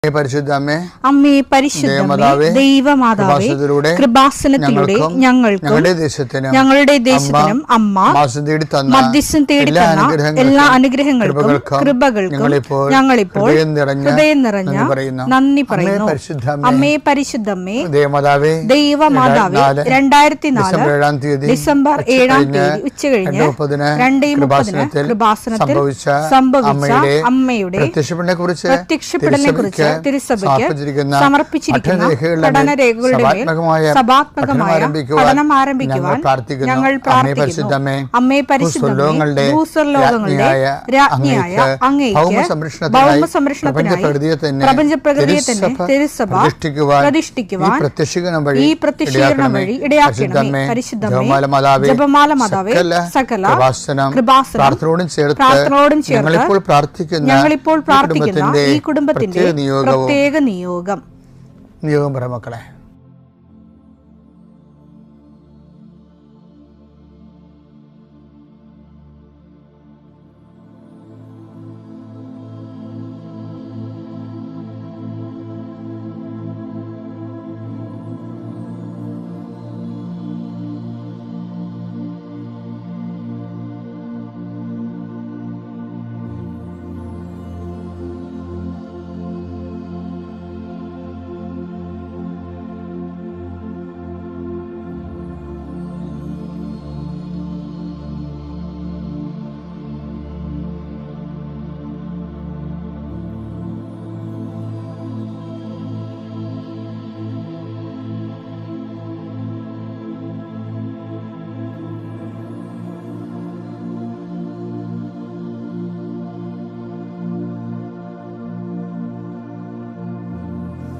പരിശുദ്ധമേ, അമ്മേ പരിശുദ്ധമേ, ദൈവമാതാവേ, കൃപാസനത്തിലൂടെ ഞങ്ങൾക്കും ഞങ്ങളുടെ ദേശത്തിനും അമ്മ മധ്യസ്ഥം തേടി തന്ന എല്ലാ അനുഗ്രഹങ്ങൾക്കും കൃപകൾക്കും ഞങ്ങളിപ്പോൾ ഹൃദയം നിറഞ്ഞ നന്ദി പറയുന്നു. അമ്മേ പരിശുദ്ധമേ, ദൈവമാതാവേ, 2004 ഡിസംബർ 7 ഉച്ചകഴിഞ്ഞ് 2:30 കൃപാസനത്തിൽ സംഭവിച്ച അമ്മയുടെ പ്രത്യക്ഷപ്പെടലിനെ കുറിച്ച് തിരുസഭയ്ക്ക് സമർപ്പിച്ചിരിക്കുന്ന പഠനരേഖകളുടെ മേൽ സഭാത്മകമായ പഠനം ആരംഭിക്കുവാൻ ഞങ്ങൾ പ്രാർത്ഥിക്കുന്നു. അമ്മേ പരിശുദ്ധമേ, ഭൂസ്വർലോകങ്ങളുടെ രാജ്ഞിയായ അങ്ങേയ്ക്ക് ഭൗമസംരക്ഷണത്തിനായി പ്രപഞ്ചപ്രകൃതിയെ തന്നെ തിരുസഭ പ്രതിഷ്ഠിക്കുവാൻ ഈ പ്രത്യക്ഷീകരണം വഴി ഇടയാക്കണമേ. പരിശുദ്ധമേ, ജപമാല മാതാവേ, സകല കൃപാസനം പ്രാർത്ഥനയോടും ചേർത്ത് ഞങ്ങളിപ്പോൾ പ്രാർത്ഥിക്കുന്ന ഈ കുടുംബത്തിന്റെ പ്രത്യേക നിയോഗം പറ മക്കളെ.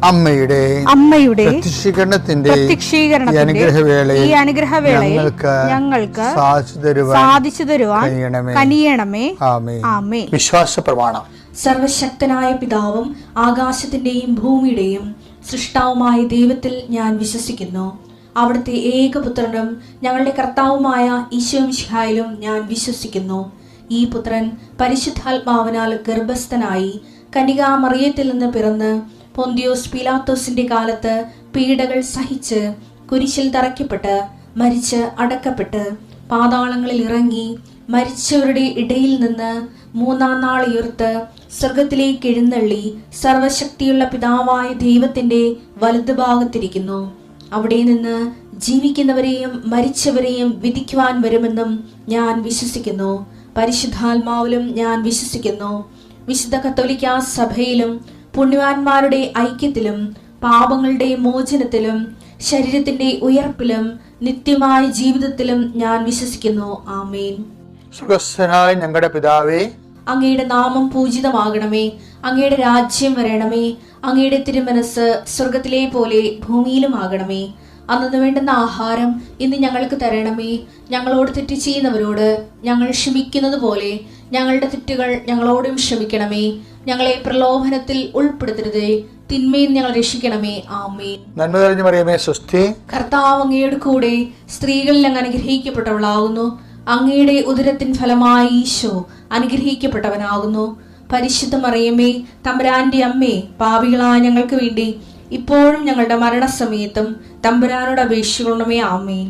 അമ്മയുടെ പ്രത്യക്ഷീകരണത്തിന്റെ ഈ അനുഗ്രഹവേളയിൽ ഞങ്ങൾക്ക് സാധിച്ചു തരുവാൻ കനിയണമേ. ആമേൻ. വിശ്വാസ പ്രമാണം. സർവശക്തനായ പിതാവും ആകാശത്തിന്റെയും ഭൂമിയുടെയും സൃഷ്ടാവുമായ ദൈവത്തിൽ ഞാൻ വിശ്വസിക്കുന്നു. അവിടുത്തെ ഏകപുത്രനും ഞങ്ങളുടെ കർത്താവുമായ ഈശോമിശിഹായിലും ഞാൻ വിശ്വസിക്കുന്നു. ഈ പുത്രൻ പരിശുദ്ധാത്മാവിനാൽ ഗർഭസ്ഥനായി കന്യകാമറിയത്തിൽ നിന്ന് പിറന്ന് പൊന്തിയോസ് പീലാത്തോസിന്റെ കാലത്ത് പീഡകൾ സഹിച്ച് കുരിശിൽ തറയ്ക്കപ്പെട്ട് മരിച്ച് അടക്കപ്പെട്ട് പാതാളങ്ങളിൽ ഇറങ്ങി മരിച്ചവരുടെ ഇടയിൽ നിന്ന് 3-ാം നാൾ ഉയർത്ത് സ്വർഗത്തിലേക്ക് എഴുന്നള്ളി സർവശക്തിയുള്ള പിതാവായ ദൈവത്തിന്റെ വലതുഭാഗത്തിരിക്കുന്നു. അവിടെ നിന്ന് ജീവിക്കുന്നവരെയും മരിച്ചവരെയും വിധിക്കുവാൻ വരുമെന്നും ഞാൻ വിശ്വസിക്കുന്നു. പരിശുദ്ധാത്മാവിലും ഞാൻ വിശ്വസിക്കുന്നു. വിശുദ്ധ കത്തോലിക്കാ സഭയിലും പുണ്യവാന്മാരുടെ ഐക്യത്തിലും പാപങ്ങളുടെ മോചനത്തിലും ശരീരത്തിന്റെ ഉയർപ്പിലും നിത്യമായ ജീവിതത്തിലും ഞാൻ വിശ്വസിക്കുന്നു. ആമേൻ. സ്വർഗ്ഗസ്ഥനായ ഞങ്ങളുടെ പിതാവേ, അങ്ങയുടെ നാമം പൂജിതമാകണമേ. അങ്ങയുടെ രാജ്യം വരണമേ. അങ്ങയുടെ തിരുമനസ് സ്വർഗത്തിലെ പോലെ ഭൂമിയിലും ആകണമേ. അന്നു വേണ്ടുന്ന ആഹാരം ഇന്ന് ഞങ്ങൾക്ക് തരണമേ. ഞങ്ങളോട് തെറ്റ് ചെയ്യുന്നവരോട് ഞങ്ങൾ ക്ഷമിക്കുന്നത് പോലെ ഞങ്ങളുടെ തെറ്റുകൾ ഞങ്ങളോടും ക്ഷമിക്കണമേ. ഞങ്ങളെ പ്രലോഭനത്തിൽ ഉൾപ്പെടുത്തരുതേ, തിന്മയിൽ ഞങ്ങൾ രക്ഷിക്കണമേ. ആമേൻ. നന്മ നിറഞ്ഞ മറിയമേ, സ്വസ്തി. കർത്താവ് അങ്ങയുടെ കൂടെ സ്ത്രീകളിൽ അങ്ങ് അനുഗ്രഹിക്കപ്പെട്ടവളാകുന്നു. അങ്ങയുടെ ഉദരത്തിൻ ഫലമായി ഈശോ അനുഗ്രഹിക്കപ്പെട്ടവനാകുന്നു. പരിശുദ്ധ മറിയമേ, തമ്പുരാന്റെ അമ്മേ, പാപികളായ ഞങ്ങൾക്ക് വേണ്ടി ഇപ്പോഴും ഞങ്ങളുടെ മരണസമയത്തും തമ്പുരാനോട് അപേക്ഷിക്കണമേ. ആമേൻ.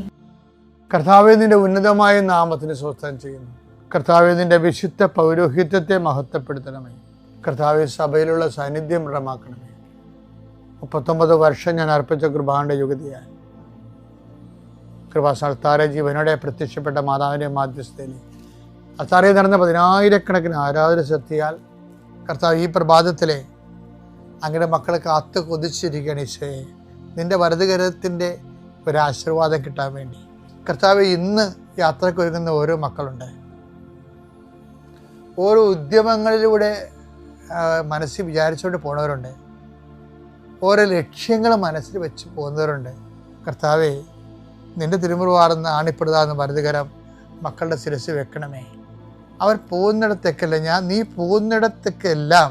കർത്താവേ, നിന്റെ ഉന്നതമായ നാമത്തിന് സ്വസ്ഥം ചെയ്യുന്നു. കർത്താവേ, നിന്റെ വിശുദ്ധ പൗരോഹിത്യത്തെ മഹത്വപ്പെടുത്തണമേ. കർത്താവേ, സഭയിലുള്ള സാന്നിധ്യം ദൃഢമാക്കണമേ. 39 വർഷം ഞാൻ അർപ്പിച്ച കൃപാന്റെ യുഗതിയായി കൃപാസ്ഥാന ജീവനോടെ പ്രത്യക്ഷപ്പെട്ട മാതാവിൻ്റെ മാധ്യസ്ഥയിൽ അത്താറയിൽ നടന്ന 10,000-കണക്കിന് ആരാധന ശക്തിയാൽ കർത്താവ് ഈ പ്രഭാതത്തിലെ അങ്ങയുടെ മക്കളെ കാത്തു കൊതിച്ചിരിക്കുകയാണ്. ഈശോയെ, നിന്റെ വലതുകരത്തിൻ്റെ ഒരാശീർവാദം കിട്ടാൻ വേണ്ടി കർത്താവ് ഇന്ന് യാത്രയ്ക്ക് ഒരുങ്ങുന്ന ഓരോ മക്കളുണ്ട്. ഓരോ ഉദ്യമങ്ങളിലൂടെ മനസ്സിൽ വിചാരിച്ചുകൊണ്ട് പോണവരുണ്ട്. ഓരോ ലക്ഷ്യങ്ങൾ മനസ്സിൽ വെച്ച് പോകുന്നവരുണ്ട്. കർത്താവേ, നിന്റെ തിരുമുറുവാർന്ന് ആണിപ്പെടുതാന്ന് വലതുകരം മക്കളുടെ ശിരസ് വെക്കണമേ. അവർ പോകുന്നിടത്തേക്കല്ല, നീ പോകുന്നിടത്തേക്കെല്ലാം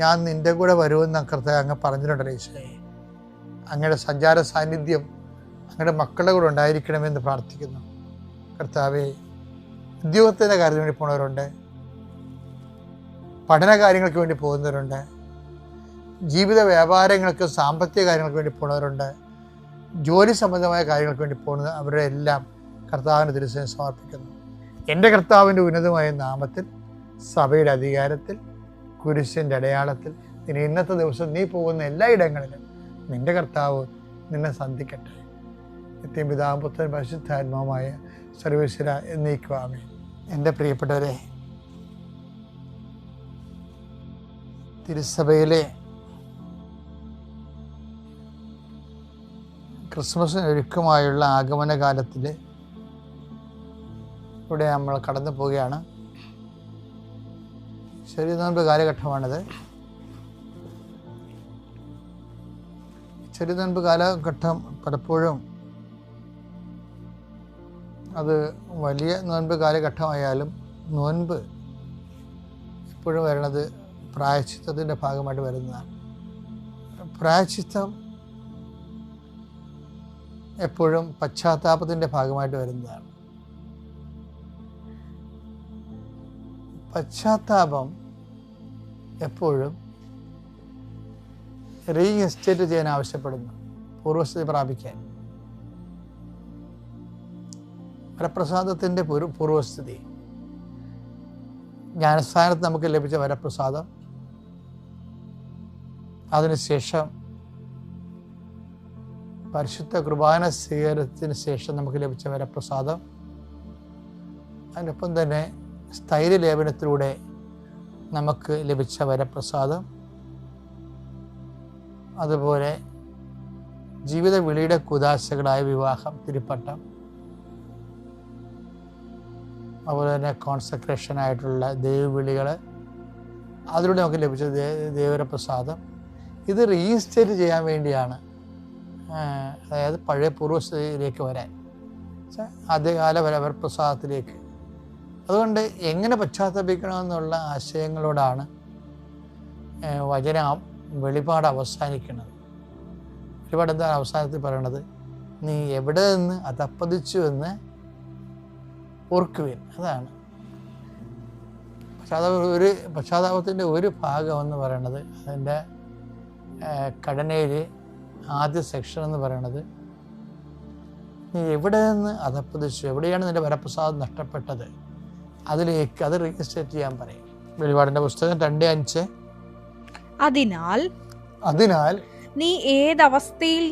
ഞാൻ നിന്റെ കൂടെ വരുമെന്ന് കർത്താവ് അങ്ങ് പറഞ്ഞിട്ടുണ്ടല്ലോ. ഈശോയെ, അങ്ങയുടെ സഞ്ചാര സാന്നിധ്യം അങ്ങയുടെ മക്കളുടെ കൂടെ ഉണ്ടായിരിക്കണമെന്ന് പ്രാർത്ഥിക്കുന്നു. കർത്താവേ, ഉദ്യോഗത്തിൻ്റെ കാര്യത്തിന് വേണ്ടി പോകുന്നവരുണ്ട്, പഠന കാര്യങ്ങൾക്ക് വേണ്ടി പോകുന്നവരുണ്ട്, ജീവിത വ്യാപാരങ്ങൾക്ക് സാമ്പത്തിക കാര്യങ്ങൾക്ക് വേണ്ടി പോകുന്നവരുണ്ട്, ജോലി സംബന്ധമായ കാര്യങ്ങൾക്ക് വേണ്ടി പോകുന്നത്, അവരുടെ എല്ലാം കർത്താവിൻ്റെ തിരുസേന സമർപ്പിക്കുന്നു. എൻ്റെ കർത്താവിൻ്റെ ഉന്നതമായ നാമത്തിൽ, സഭയുടെ അധികാരത്തിൽ, കുരിശിൻ്റെ അടയാളത്തിൽ ഇനി ഇന്നത്തെ ദിവസം നീ പോകുന്ന എല്ലാ ഇടങ്ങളിലും നിൻ്റെ കർത്താവ് നിന്നെ സന്ധിക്കട്ടെ. നിത്യം പിതാവും പുത്രനും പരിശുദ്ധാത്മാവുമായ സർവ്വേശ്വര എന്നേക്കും ആമേൻ. എൻ്റെ പ്രിയപ്പെട്ടവരെ, തിരുസഭയിലെ ക്രിസ്മസിന് ഒരുക്കമായുള്ള ആഗമന കാലത്തിൽ ഇവിടെ നമ്മൾ കടന്നു പോവുകയാണ്. ചെറിയ നോമ്പ് കാലഘട്ടമാണിത്. ചെറിയ നോമ്പ് കാലഘട്ടം പലപ്പോഴും അത് വലിയ നോൻപ് കാലഘട്ടമായാലും നോൻപ് എപ്പോഴും വരുന്നത് പ്രായശ്ചിത്തത്തിൻ്റെ ഭാഗമായിട്ട് വരുന്നതാണ്. പ്രായശ്ചിത്തം എപ്പോഴും പശ്ചാത്താപത്തിൻ്റെ ഭാഗമായിട്ട് വരുന്നതാണ്. പശ്ചാത്താപം എപ്പോഴും റീഇൻസ്റ്റേറ്റ് ചെയ്യാൻ ആവശ്യപ്പെടുന്നു, പൂർവസ്ഥിതി പ്രാപിക്കാൻ. വരപ്രസാദത്തിൻ്റെ പൂർവസ്ഥിതി, ജ്ഞാനസ്ഥാനത്ത് നമുക്ക് ലഭിച്ച വരപ്രസാദം, അതിനുശേഷം പരിശുദ്ധ കുർബാന സ്വീകരണത്തിന് ശേഷം നമുക്ക് ലഭിച്ച വരപ്രസാദം, അതിനൊപ്പം തന്നെ സ്ഥൈര്യലേപനത്തിലൂടെ നമുക്ക് ലഭിച്ച വരപ്രസാദം, അതുപോലെ ജീവിത വിളിയുടെ കുദാശകളായ വിവാഹം, തിരുപ്പട്ടം, അതുപോലെ തന്നെ കോൺസെക്രേഷനായിട്ടുള്ള ദൈവവിളികൾ, അതിലൂടെ നമുക്ക് ലഭിച്ച ദൈവവരപ്രസാദം. ഇത് റീഇൻസ്റ്റേറ്റ് ചെയ്യാൻ വേണ്ടിയാണ്, അതായത് പഴയ പൂർവസ്ഥിതിയിലേക്ക് വരാൻ, ആദ്യകാല വരപ്രസാദത്തിലേക്ക്. അതുകൊണ്ട് എങ്ങനെ പശ്ചാത്തപിക്കണമെന്നുള്ള ആശയങ്ങളോടാണ് വചന വെളിപാട് അവസാനിക്കുന്നത്. വെളിപാട് എന്താണ് അവസാനത്തിൽ പറയണത്? നീ എവിടെ നിന്ന് അതപ്പതിച്ചു എന്ന് ഓർക്കുവിൻ. അതാണ് പശ്ചാത്താപത്തിൻ്റെ ഒരു ഭാഗം എന്ന് പറയണത്, അതിൻ്റെ ഘടനയിൽ ആദ്യ സെക്ഷൻ എന്ന് പറയണത്, നീ എവിടെ നിന്ന് അതപ്പതിച്ചു, എവിടെയാണ് നിൻ്റെ വരപ്രസാദം നഷ്ടപ്പെട്ടത്, അതിലേക്ക് അത് രജിസ്റ്റർ ചെയ്യാൻ പറയും. വെളിപാടിൻ്റെ പുസ്തകം 2:5. അതിനാൽ നീ ഏതവസ്ഥയിൽ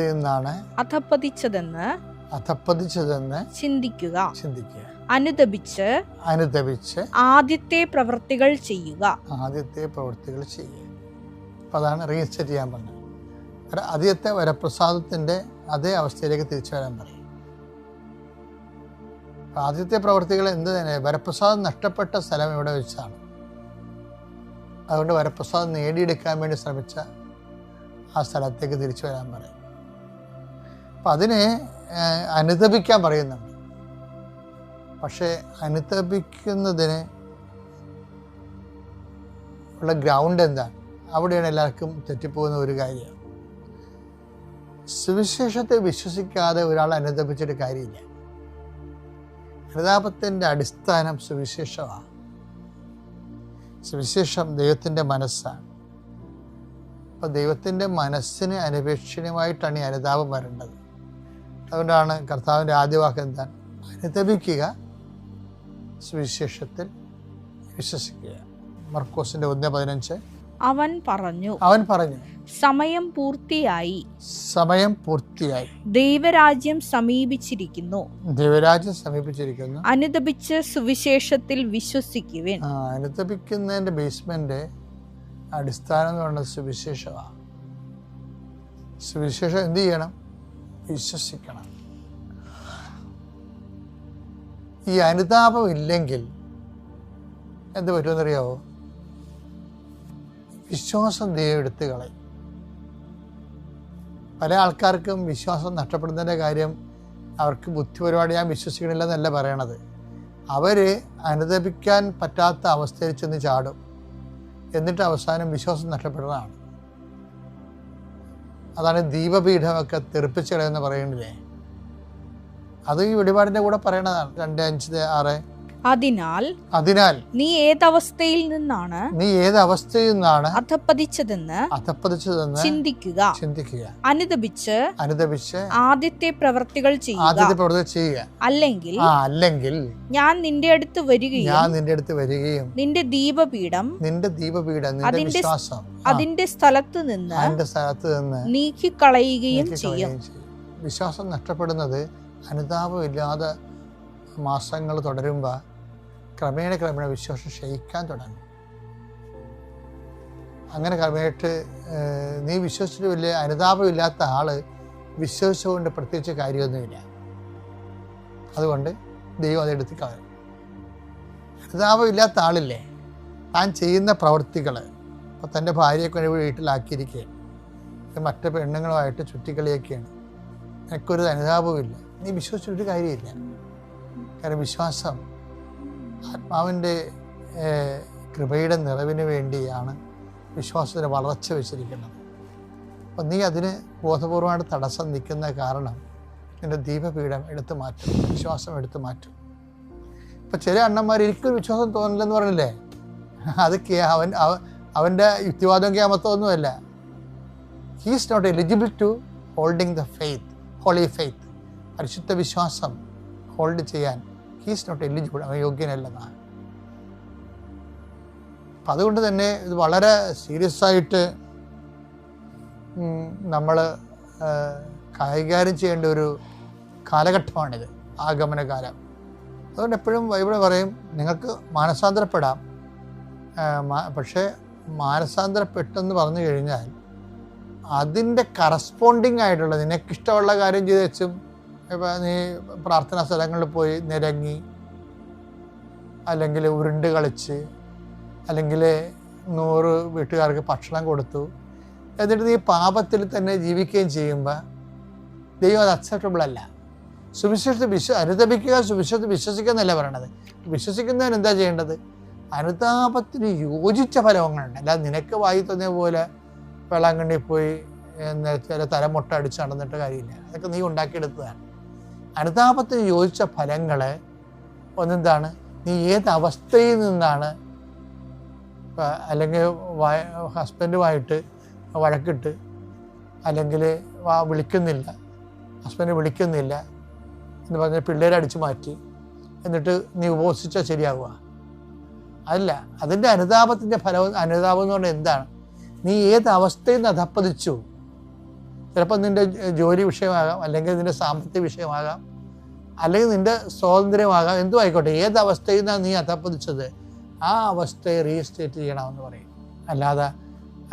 നിന്നാണ് അധപ്പതിച്ചതെന്ന് ചിന്തിക്കുക. അനുതപിച്ച് ആദ്യത്തെ പ്രവൃത്തികൾ ചെയ്യുക. അതാണ് രജിസ്റ്റർ ചെയ്യാൻ പറഞ്ഞത്. ആദ്യത്തെ വരപ്രസാദത്തിൻ്റെ അതേ അവസ്ഥയിലേക്ക് തിരിച്ചു വരാൻ പറയും. ആദ്യത്തെ പ്രവൃത്തികൾ എന്ത് തന്നെ, വരപ്രസാദം നഷ്ടപ്പെട്ട സ്ഥലം ഇവിടെ വെച്ചാണ്. അതുകൊണ്ട് വരപ്രസാദം നേടിയെടുക്കാൻ വേണ്ടി ശ്രമിച്ച ആ സ്ഥലത്തേക്ക് തിരിച്ചു വരാൻ പറയും. അപ്പം അതിനെ അനുതപിക്കാൻ പറയുന്നുണ്ട്. പക്ഷേ അനുതപിക്കുന്നതിന് ഉള്ള ഗ്രൗണ്ട് എന്താണ്? അവിടെയാണ് എല്ലാവർക്കും തെറ്റിപ്പോകുന്ന ഒരു കാര്യം. സുവിശേഷത്തെ വിശ്വസിക്കാതെ ഒരാൾ അനുതപിച്ചിട്ട് കാര്യമില്ല. അനുതാപത്തിൻ്റെ അടിസ്ഥാനം സുവിശേഷമാണ്. സുവിശേഷം ദൈവത്തിൻ്റെ മനസ്സാണ്. അപ്പോൾ ദൈവത്തിൻ്റെ മനസ്സിന് അനപേക്ഷണീയമായിട്ടാണ് ഈ അനുതാപം വരേണ്ടത്. അതുകൊണ്ടാണ് കർത്താവിൻ്റെ ആദ്യ വാക്ക് എന്താണ്? അനുതപിക്കുക, സുവിശേഷത്തിൽ വിശ്വസിക്കുക. മർക്കോസിൻ്റെ 1:15. അവൻ പറഞ്ഞു സമയം പൂർത്തിയായി, ദൈവരാജ്യം സമീപിച്ചിരിക്കുന്നു. അനുതപിച്ച് സുവിശേഷത്തിൽ വിശ്വസിക്കുവിൻ. അനുതപിക്കുന്നതിന്റെ ബേസ്മെന്റ്, അടിസ്ഥാനം എന്ന് പറയുന്നത് സുവിശേഷമാണ്. സുവിശേഷം എന്ത് ചെയ്യണം? വിശ്വസിക്കണം. ഈ അനുതാപം ഇല്ലെങ്കിൽ എന്ത് പറ്റുമെന്നറിയാവോ? വിശ്വാസം ദൈവം എടുത്തു കളയും. പല ആൾക്കാർക്കും വിശ്വാസം നഷ്ടപ്പെടുന്നതിൻ്റെ കാര്യം അവർക്ക് ബുദ്ധിപരമായിട്ട് ഞാൻ വിശ്വസിക്കണില്ല എന്നല്ല പറയണത്. അവർ അനുതപിക്കാൻ പറ്റാത്ത അവസ്ഥയിൽ ചെന്ന് ചാടും. എന്നിട്ട് അവസാനം വിശ്വാസം നഷ്ടപ്പെടുന്നതാണ്. അതാണ് ദീപപീഠമൊക്കെ തെറിപ്പിച്ച് കളയെന്ന് പറയുന്നില്ലേ? അത് ഈ വെളിപാടിൻ്റെ കൂടെ പറയണതാണ്. 2:5-6 അതിനാൽ നീ ഏതവസ്ഥയിൽ നിന്നാണ് അധപ്പതിച്ചതെന്ന് ചിന്തിക്കുക. അനുദപിച്ച് ആദ്യത്തെ പ്രവൃത്തികൾ ചെയ്യുക. അല്ലെങ്കിൽ ഞാൻ നിന്റെ അടുത്ത് വരികയും നിന്റെ ദീപപീഠം അതിന്റെ സ്ഥലത്ത് നിന്ന് നീക്കിക്കളയുകയും ചെയ്യും. വിശ്വാസം നഷ്ടപ്പെടുന്നത് അനുതാപമില്ലാതെ മാസങ്ങൾ തുടരുമ്പോൾ ക്രമേണ വിശ്വാസം ക്ഷയിക്കാൻ തുടങ്ങും. അങ്ങനെ ക്രമേട്ട് നീ വിശ്വസിച്ചിട്ട് വലിയ അനുതാപമില്ലാത്ത ആള് വിശ്വസിച്ചുകൊണ്ട് പ്രത്യേകിച്ച് കാര്യമൊന്നുമില്ല. അതുകൊണ്ട് ദൈവം അതെടുത്ത് കളയും. അനുതാപമില്ലാത്ത ആളില്ലേ, താൻ ചെയ്യുന്ന പ്രവൃത്തികൾ ഇപ്പോൾ തൻ്റെ ഭാര്യയൊക്കെ വീട്ടിലാക്കിയിരിക്കുകയാണ്, മറ്റു പെണ്ണുങ്ങളുമായിട്ട് ചുറ്റിക്കളിയൊക്കെയാണ്, എനിക്കൊരു അനുതാപവുമില്ല, നീ വിശ്വസിച്ചൊരു കാര്യമില്ല. കാരണം വിശ്വാസം ആത്മാവിൻ്റെ കൃപയുടെ നിറവിന് വേണ്ടിയാണ് വിശ്വാസത്തിന് വളർച്ച വെച്ചിരിക്കുന്നത്. അപ്പം നീ അതിന് ബോധപൂർവമായിട്ട് തടസ്സം നിൽക്കുന്ന കാരണം നിൻ്റെ ദീപപീഠം എടുത്തു മാറ്റും, വിശ്വാസം എടുത്തു മാറ്റും. ഇപ്പം ചില അണ്ണന്മാർ എനിക്കൊരു വിശ്വാസം തോന്നില്ലെന്ന് പറഞ്ഞില്ലേ, അതൊക്കെ അവൻ്റെ യുക്തിവാദം ക്യാമത്തൊന്നുമല്ല. He is not eligible to holding the faith, holy faith, പരിശുദ്ധ വിശ്വാസം ഹോൾഡ് ചെയ്യാൻ ഹീ ഈസ് നോട്ട് എലിജിബിൾ, അവൻ യോഗ്യനല്ലെന്നാണ്. അപ്പം അതുകൊണ്ട് തന്നെ ഇത് വളരെ സീരിയസ് ആയിട്ട് നമ്മൾ കൈകാര്യം ചെയ്യേണ്ട ഒരു കാലഘട്ടമാണിത്, ആഗമനകാലം. അതുകൊണ്ട് എപ്പോഴും ബൈബിൾ പറയും നിങ്ങൾക്ക് മാനസാന്തരപ്പെടാം, പക്ഷേ മാനസാന്തരപ്പെട്ടെന്ന് പറഞ്ഞു കഴിഞ്ഞാൽ അതിൻ്റെ കറസ്പോണ്ടിങ് ആയിട്ടുള്ള നിനക്കിഷ്ടമുള്ള കാര്യം ചെയ്ത് വെച്ചും ഇപ്പം നീ പ്രാർത്ഥനാ സ്ഥലങ്ങളിൽ പോയി നിരങ്ങി, അല്ലെങ്കിൽ ഉരുണ്ട് കളിച്ച്, അല്ലെങ്കിൽ 100 വീട്ടുകാർക്ക് ഭക്ഷണം കൊടുത്തു, എന്നിട്ട് നീ പാപത്തിൽ തന്നെ ജീവിക്കുകയും ചെയ്യുമ്പോൾ ദൈവം അത് അക്സെപ്റ്റബിൾ അല്ല. സുവിശേഷത്തെ അനുതപിക്കുക, സുവിശേഷത്തെ വിശ്വസിക്കുക എന്നല്ല പറയണത്. വിശ്വസിക്കുന്നതിന് എന്താ ചെയ്യേണ്ടത്? അനുതാപത്തിന് യോജിച്ച ഫലങ്ങളുണ്ട്. അല്ലാതെ നിനക്ക് വായി തോന്നിയ പോലെ വെള്ളാങ്കണ്ണി പോയി ചില തലമുട്ട അടിച്ച് നടന്നിട്ട് കാര്യമില്ല. അതൊക്കെ നീ ഉണ്ടാക്കിയെടുത്തതാണ്. അനുതാപത്തിന് യോജിച്ച ഫലങ്ങൾ ഒന്നെന്താണ്? നീ ഏത് അവസ്ഥയിൽ നിന്നാണ്, അല്ലെങ്കിൽ ഹസ്ബൻഡുമായിട്ട് വഴക്കിട്ട്, അല്ലെങ്കിൽ വിളിക്കുന്നില്ല, ഹസ്ബൻഡ് വിളിക്കുന്നില്ല എന്ന് പറഞ്ഞ് പിള്ളേരെ അടിച്ചു മാറ്റി, എന്നിട്ട് നീ ഉപവസിച്ചാൽ ശരിയാവുക? അല്ല. അതിൻ്റെ അനുതാപത്തിൻ്റെ ഫലം, അനുതാപം എന്ന് പറഞ്ഞാൽ എന്താണ്? നീ ഏത് അവസ്ഥയിൽ നിന്ന് അധപ്പതിച്ചു. ചിലപ്പോൾ നിൻ്റെ ജോലി വിഷയമാകാം, അല്ലെങ്കിൽ നിൻ്റെ സാമ്പത്തിക വിഷയമാകാം, അല്ലെങ്കിൽ നിൻ്റെ സ്വാതന്ത്ര്യമാകാം, എന്തും ആയിക്കോട്ടെ. ഏത് അവസ്ഥയിൽ നിന്നാണ് നീ അധപ്പതിച്ചത്, ആ അവസ്ഥയെ റീസ്റ്റേറ്റ് ചെയ്യണമെന്ന് പറയും. അല്ലാതെ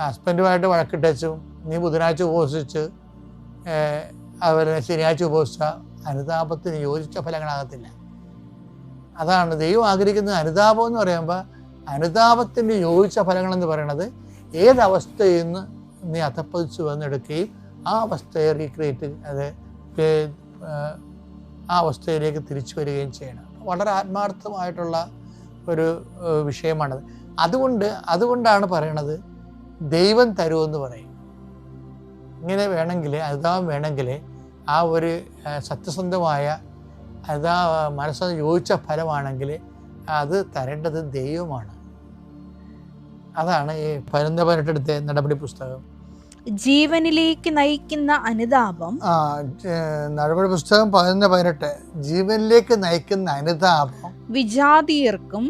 ഹസ്ബൻഡുമായിട്ട് വഴക്കിട്ടും നീ ബുധനാഴ്ച ഉപവസിച്ച് അതുപോലെ ശനിയാഴ്ച ഉപവസിച്ചാൽ അനുതാപത്തിന് യോജിച്ച ഫലങ്ങളാകത്തില്ല. അതാണ് ദൈവം ആഗ്രഹിക്കുന്നത്. അനുതാപം എന്ന് പറയുമ്പോൾ അനുതാപത്തിൻ്റെ യോജിച്ച ഫലങ്ങളെന്ന് പറയുന്നത് ഏതവസ്ഥയിൽ നിന്ന് നീ അധപ്പതിച്ചു വന്നെടുക്കുകയും ആ അവസ്ഥയെ റീക്രിയേറ്റ്, അത് ആ അവസ്ഥയിലേക്ക് തിരിച്ചു വരികയും ചെയ്യണം. വളരെ ആത്മാർത്ഥമായിട്ടുള്ള ഒരു വിഷയമാണത്. അതുകൊണ്ടാണ് പറയണത് ദൈവം തരുമെന്ന് പറയും. ഇങ്ങനെ വേണമെങ്കിൽ, അനുതാപം വേണമെങ്കിൽ ആ ഒരു സത്യസന്ധമായ മനസ്സിന് യോജിച്ച ഫലമാണെങ്കിൽ അത് തരേണ്ടത് ദൈവമാണ്. അതാണ് ഈ 11 നടപടി പുസ്തകം. ജീവനിലേക്ക് നയിക്കുന്ന അനുതാപം. നടപടി പുസ്തകം 11:18 ജീവനിലേക്ക് നയിക്കുന്ന അനുതാപം വിജാതീയർക്കും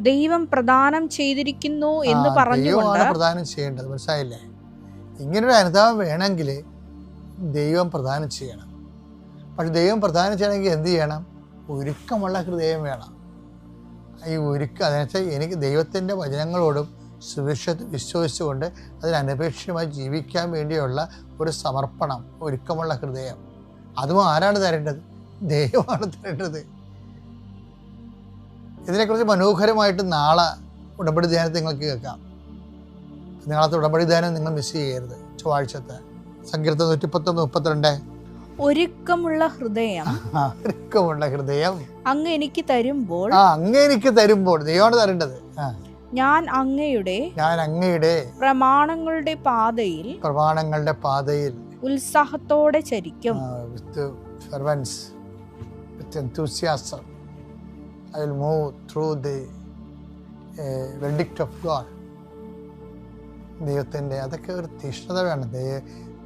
ദൈവം പ്രദാനം ചെയ്തിരിക്കുന്നു എന്ന് പറഞ്ഞുകൊണ്ട് പ്രദാനം ചെയ്യേണ്ടത്. മനസ്സിലായില്ലേ? ഇങ്ങനൊരു അനുതാപം വേണമെങ്കിൽ ദൈവം പ്രദാനം ചെയ്യണം. പക്ഷെ ദൈവം പ്രദാനം ചെയ്യണമെങ്കിൽ എന്ത് ചെയ്യണം? ഒരുക്കമുള്ള ഹൃദയം വേണം. ഈ ഒരുക്കം അതെന്ന് വെച്ചാൽ എനിക്ക് ദൈവത്തിൻ്റെ വചനങ്ങളോടും സുവിശേഷത്തെ വിശ്വസിച്ചുകൊണ്ട് അതിനപേക്ഷിതമായി ജീവിക്കാൻ വേണ്ടിയുള്ള ഒരു സമർപ്പണം, ഒരുക്കമുള്ള ഹൃദയം. അതും ആരാണ് തരേണ്ടത്? ദൈവമാണ് തരേണ്ടത്. ഇതിനെക്കുറിച്ച് മനോഹരമായിട്ട് നാളെ ഉടമ്പടി ധ്യാനത്തിൽ നിങ്ങൾക്ക് കേൾക്കാം. നാളത്തെ ഉടമ്പടി ധ്യാനം നിങ്ങൾ മിസ് ചെയ്യരുത്. ചൊവ്വാഴ്ചത്തെ സങ്കീർത്തനം 119:32 ഒരുക്കമുള്ള ഹൃദയം അങ്ങ് എനിക്ക് തരുമ്പോൾ ദൈവമാണ് തരേണ്ടത്. ഞാൻ അങ്ങയുടെ പ്രമാണങ്ങളുടെ പാതയിൽ ഉത്സാഹത്തോടെ ചരിക്കും. I will move through the verdict of God. ദൈവത്തിൻ്റെ അതൊക്കെ ഒരു തീഷ്ണത വേണം.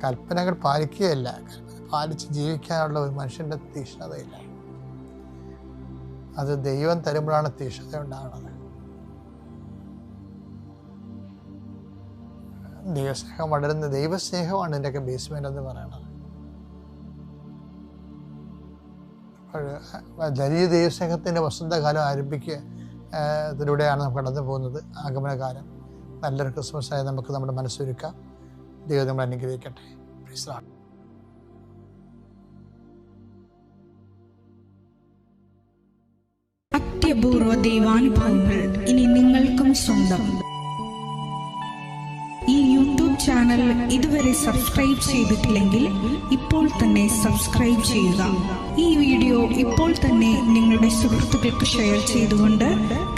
കൽപ്പനകൾ പാലിക്കുകയല്ല, കൽപ്പന പാലിച്ച് ജീവിക്കാനുള്ള ഒരു മനുഷ്യൻ്റെ തീഷ്ണതയില്ല. അത് ദൈവം തരുമ്പോഴാണ് തീഷ്ണത ഉണ്ടാകുന്നത്. ദൈവസ്നേഹം വളരുന്ന ദൈവസ്നേഹമാണ് ഇതിൻ്റെയൊക്കെ ബേസ്മെൻ്റ് എന്ന് പറയുന്നത്. വലിയ ദൈവസ്നേഹത്തിൻ്റെ വസന്തകാലം ഇതിലൂടെയാണ് നമുക്ക് കടന്നു പോകുന്നത്. ആഗമനകാലം നല്ലൊരു ക്രിസ്മസായി നമുക്ക് നമ്മുടെ മനസ്സൊരുക്കാം. ദൈവം നമ്മൾ അനുഗ്രഹിക്കട്ടെ. Praise the lord. അത്യപൂർവ ദൈവാനുഭവങ്ങൾ ഇനി നിങ്ങൾക്കും സ്വന്തം. ഈ യൂട്യൂബ് ചാനൽ ഇതുവരെ സബ്സ്ക്രൈബ് ചെയ്തിട്ടില്ലെങ്കിൽ ഇപ്പോൾ തന്നെ സബ്സ്ക്രൈബ് ചെയ്യുക. ഈ വീഡിയോ ഇപ്പോൾ തന്നെ നിങ്ങളുടെ സുഹൃത്തുക്കൾക്ക് ഷെയർ ചെയ്തുകൊണ്ട്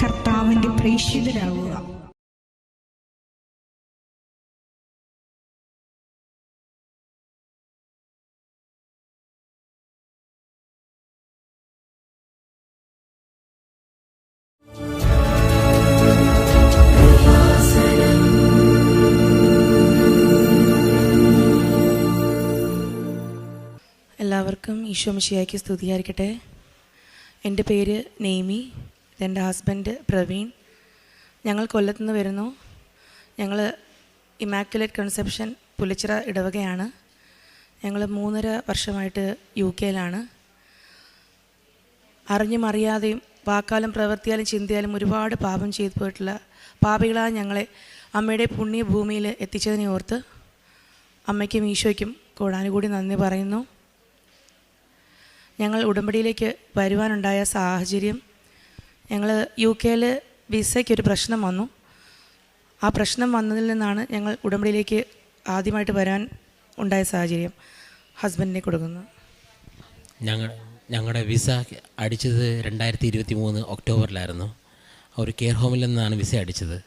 കർത്താവിന്റെ പ്രേക്ഷിതരാകുക. എല്ലാവർക്കും ഈശോ മിശിഹായ്ക്ക് സ്തുതിയായിരിക്കട്ടെ. എൻ്റെ പേര് നെയ്മി, ഇതെൻ്റെ ഹസ്ബൻഡ് പ്രവീൺ. ഞങ്ങൾ കൊല്ലത്തുനിന്ന് വരുന്നു. ഞങ്ങൾ ഇമാക്കുലേറ്റ് കൺസെപ്ഷൻ പുലച്ചിറ ഇടവകയാണ്. ഞങ്ങൾ 3.5 വർഷമായിട്ട് UK-യിലാണ്. അറിഞ്ഞും അറിയാതെയും വാക്കാലും പ്രവൃത്തിയാലും ചിന്തയാലും ഒരുപാട് പാപം ചെയ്തു പോയിട്ടുള്ള പാപികളായ ഞങ്ങളെ അമ്മയുടെ പുണ്യഭൂമിയിൽ എത്തിച്ചതിനെ ഓർത്ത് അമ്മയ്ക്കും ഈശോയ്ക്കും കൂടാനുകൂടി നന്ദി പറയുന്നു. ഞങ്ങൾ ഉടമ്പടിയിലേക്ക് വരുവാനുണ്ടായ സാഹചര്യം, ഞങ്ങൾ UK-യിൽ വിസയ്ക്കൊരു പ്രശ്നം വന്നു. ആ പ്രശ്നം വന്നതിൽ നിന്നാണ് ഞങ്ങൾ ഉടമ്പടിയിലേക്ക് ആദ്യമായിട്ട് വരാൻ ഉണ്ടായ സാഹചര്യം. ഹസ്ബൻഡിനെ കൊടുക്കുന്നു. ഞങ്ങളുടെ വിസ അടിച്ചത് 2023 ഒക്ടോബറിലായിരുന്നു. ഒരു കെയർ ഹോമിൽ നിന്നാണ് വിസ അടിച്ചത്.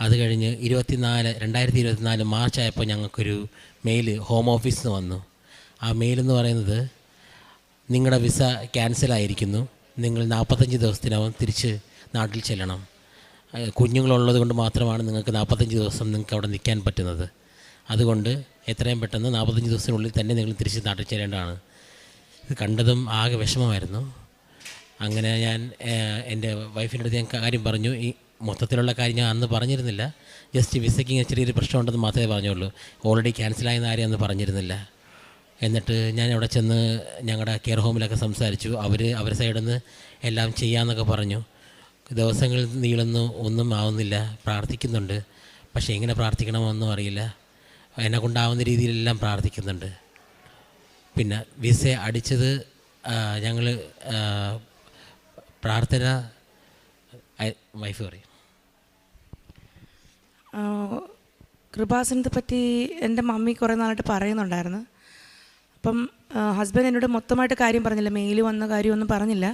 അത് കഴിഞ്ഞ് 2024 മാർച്ച് ആയപ്പോൾ ഞങ്ങൾക്കൊരു മെയിൽ ഹോം ഓഫീസിൽ നിന്ന് വന്നു. ആ മെയിലെന്ന് പറയുന്നത്, നിങ്ങളുടെ വിസ ക്യാൻസലായിരിക്കുന്നു, നിങ്ങൾ 45 ദിവസത്തിനകം തിരിച്ച് നാട്ടിൽ ചെല്ലണം. കുഞ്ഞുങ്ങളുള്ളത് കൊണ്ട് മാത്രമാണ് നിങ്ങൾക്ക് 45 ദിവസം നിങ്ങൾക്ക് അവിടെ നിൽക്കാൻ പറ്റുന്നത്. അതുകൊണ്ട് എത്രയും പെട്ടെന്ന് 45 ദിവസത്തിനുള്ളിൽ തന്നെ നിങ്ങൾ തിരിച്ച് നാട്ടിൽ ചെല്ലേണ്ടതാണ്. ഇത് കണ്ടതും ആകെ വിഷമമായിരുന്നു. അങ്ങനെ ഞാൻ എൻ്റെ വൈഫിൻ്റെ അടുത്ത് ഞാൻ കാര്യം പറഞ്ഞു. ഈ മൊത്തത്തിലുള്ള കാര്യം ഞാൻ അന്ന് പറഞ്ഞിരുന്നില്ല. ജസ്റ്റ് വിസയ്ക്ക് ഇങ്ങനെ ചെറിയൊരു പ്രശ്നമുണ്ടെന്ന് മാത്രമേ പറഞ്ഞുള്ളൂ. ഓൾറെഡി ക്യാൻസലായെന്ന കാര്യം അന്ന് പറഞ്ഞിരുന്നില്ല. എന്നിട്ട് ഞാൻ അവിടെ ചെന്ന് ഞങ്ങളുടെ കെയർ ഹോമിലൊക്കെ സംസാരിച്ചു. അവരുടെ സൈഡിൽ നിന്ന് എല്ലാം ചെയ്യാമെന്നൊക്കെ പറഞ്ഞു. ദിവസങ്ങൾ നീളുന്നു, ഒന്നും ആവുന്നില്ല. പ്രാർത്ഥിക്കുന്നുണ്ട്, പക്ഷേ എങ്ങനെ പ്രാർത്ഥിക്കണമെന്നും അറിയില്ല. എന്നെ കൊണ്ടാവുന്ന രീതിയിലെല്ലാം പ്രാർത്ഥിക്കുന്നുണ്ട്. പിന്നെ വിസ അടിച്ചത് ഞങ്ങൾ പ്രാർത്ഥന വൈഫ് പറയും. കൃപാസനത്തെ പറ്റി എൻ്റെ മമ്മി കുറേ നാളായിട്ട് പറയുന്നുണ്ടായിരുന്നു. അപ്പം ഹസ്ബൻഡ് എന്നോട് മൊത്തമായിട്ട് കാര്യം പറഞ്ഞില്ല, മെയിൽ വന്ന കാര്യമൊന്നും പറഞ്ഞില്ല.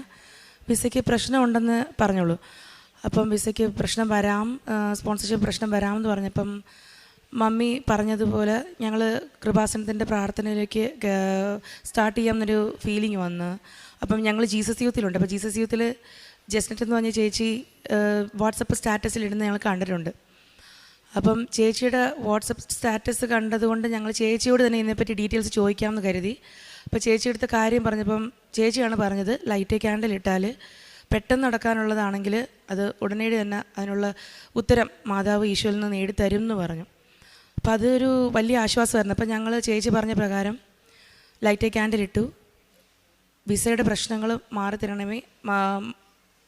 വിസയ്ക്ക് പ്രശ്നമുണ്ടെന്ന് പറഞ്ഞോളൂ. അപ്പം വിസയ്ക്ക് പ്രശ്നം വരാം, സ്പോൺസർഷിപ്പ് പ്രശ്നം വരാമെന്ന് പറഞ്ഞപ്പം മമ്മി പറഞ്ഞതുപോലെ ഞങ്ങൾ കൃപാസനത്തിൻ്റെ പ്രാർത്ഥനയിലേക്ക് സ്റ്റാർട്ട് ചെയ്യാമെന്നൊരു ഫീലിംഗ് വന്ന്. അപ്പം ഞങ്ങൾ ജീസസ് യൂത്തിലുണ്ട്. അപ്പോൾ ജീസസ് യൂത്തിൽ ജസ്നെറ്റ് എന്ന് പറഞ്ഞ ചേച്ചി വാട്സപ്പ് സ്റ്റാറ്റസിൽ ഇടുന്ന ഞങ്ങൾ കണ്ടിട്ടുണ്ട്. അപ്പം ചേച്ചിയുടെ വാട്സപ്പ് സ്റ്റാറ്റസ് കണ്ടതുകൊണ്ട് ഞങ്ങൾ ചേച്ചിയോട് തന്നെ ഇതിനെപ്പറ്റി ഡീറ്റെയിൽസ് ചോദിക്കാമെന്ന് കരുതി. അപ്പോൾ ചേച്ചിയെടുത്ത കാര്യം പറഞ്ഞപ്പം ചേച്ചിയാണ് പറഞ്ഞത്, ലൈറ്റ് ക്യാൻഡിൽ ഇട്ടാൽ പെട്ടെന്ന് നടക്കാനുള്ളതാണെങ്കിൽ അത് ഉടനടി തന്നെ അതിനുള്ള ഉത്തരം മാതാവ് ഈശോയിൽ നിന്ന് നേടിത്തരും എന്ന് പറഞ്ഞു. അപ്പോൾ അതൊരു വലിയ ആശ്വാസമായിരുന്നു. അപ്പോൾ ഞങ്ങൾ ചേച്ചി പറഞ്ഞ പ്രകാരം ലൈറ്റ് ക്യാൻഡിൽ ഇട്ടു. വിസയുടെ പ്രശ്നങ്ങൾ മാറി തരണമേ,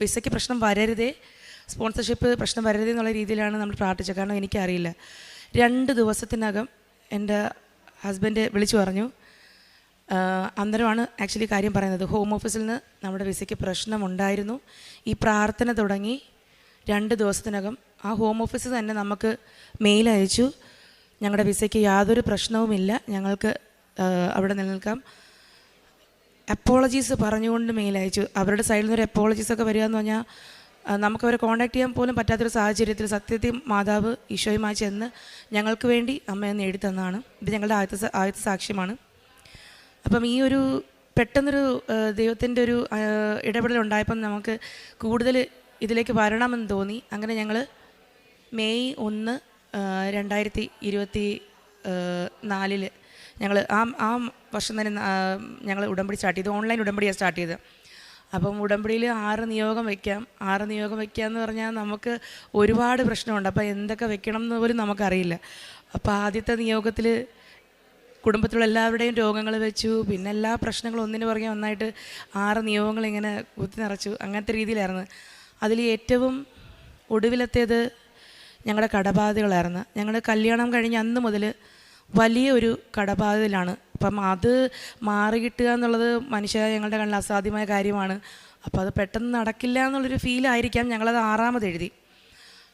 വിസയ്ക്ക് പ്രശ്നം വരരുതേ, സ്പോൺസർഷിപ്പ് പ്രശ്നം വരരുതേ എന്നുള്ള രീതിയിലാണ് നമ്മൾ പ്രാർത്ഥിച്ചത്. കാരണം എനിക്കറിയില്ല. 2 ദിവസത്തിനകം എൻ്റെ ഹസ്ബൻഡ് വിളിച്ചു പറഞ്ഞു. അന്നേരമാണ് ആക്ച്വലി കാര്യം പറയുന്നത്. ഹോം ഓഫീസിൽ നിന്ന് നമ്മുടെ വിസയ്ക്ക് പ്രശ്നമുണ്ടായിരുന്നു. ഈ പ്രാർത്ഥന തുടങ്ങി 2 ദിവസത്തിനകം ആ ഹോം ഓഫീസിൽ തന്നെ നമുക്ക് മെയിൽ അയച്ചു, ഞങ്ങളുടെ വിസയ്ക്ക് യാതൊരു പ്രശ്നവുമില്ല, ഞങ്ങൾക്ക് അവിടെ നിലനിൽക്കാം. അപ്പോളജീസ് പറഞ്ഞുകൊണ്ട് മെയിൽ അയച്ചു. അവരുടെ സൈഡിൽ നിന്നൊരു അപ്പോളജീസൊക്കെ വരിക എന്ന് പറഞ്ഞാൽ നമുക്കവരെ കോൺടാക്ട് ചെയ്യാൻ പോലും പറ്റാത്തൊരു സാഹചര്യത്തിൽ സത്യത്തിൽ മാതാവ് ഈശോയുമായി ചെന്ന് ഞങ്ങൾക്ക് വേണ്ടി അമ്മയെ നേടി തന്നതാണ്. ഇത് ഞങ്ങളുടെ ആദ്യത്തെ സാക്ഷ്യമാണ്. അപ്പം ഈ ഒരു പെട്ടെന്നൊരു ദൈവത്തിൻ്റെ ഒരു ഇടപെടലുണ്ടായപ്പം നമുക്ക് കൂടുതൽ ഇതിലേക്ക് വരണമെന്ന് തോന്നി. അങ്ങനെ ഞങ്ങൾ മെയ് 1, 2024 ഞങ്ങൾ ആ വർഷം തന്നെ ഞങ്ങൾ ഉടമ്പടി സ്റ്റാർട്ട് ചെയ്തു. ഓൺലൈൻ ഉടമ്പടിയാണ് സ്റ്റാർട്ട് ചെയ്തത്. അപ്പം ഉടമ്പടിയിൽ 6 നിയോഗം വയ്ക്കാം. 6 നിയോഗം വയ്ക്കാമെന്ന് പറഞ്ഞാൽ നമുക്ക് ഒരുപാട് പ്രശ്നമുണ്ട്. അപ്പോൾ എന്തൊക്കെ വെക്കണം എന്ന് പോലും നമുക്കറിയില്ല. അപ്പോൾ ആദ്യത്തെ നിയോഗത്തിൽ കുടുംബത്തിലുള്ള എല്ലാവരുടെയും രോഗങ്ങൾ വെച്ചു. പിന്നെ എല്ലാ പ്രശ്നങ്ങളും ഒന്നിനു പുറകെ ഒന്നായിട്ട് 6 നിയോഗങ്ങൾ ഇങ്ങനെ കുത്തി നിറച്ചു. അങ്ങനത്തെ രീതിയിലായിരുന്നു. അതിൽ ഏറ്റവും ഒടുവിലത്തേത് ഞങ്ങളുടെ കടബാധകളായിരുന്നു. ഞങ്ങൾ കല്യാണം കഴിഞ്ഞ് അന്ന് മുതൽ വലിയൊരു കടബാധയിലാണ്. അപ്പം അത് മാറിക്കിട്ടുക എന്നുള്ളത് ഞങ്ങളുടെ കണ്ണിൽ അസാധ്യമായ കാര്യമാണ്. അപ്പോൾ അത് പെട്ടെന്ന് നടക്കില്ല എന്നുള്ളൊരു ഫീലായിരിക്കാം ഞങ്ങളത് 6ാമത് എഴുതി.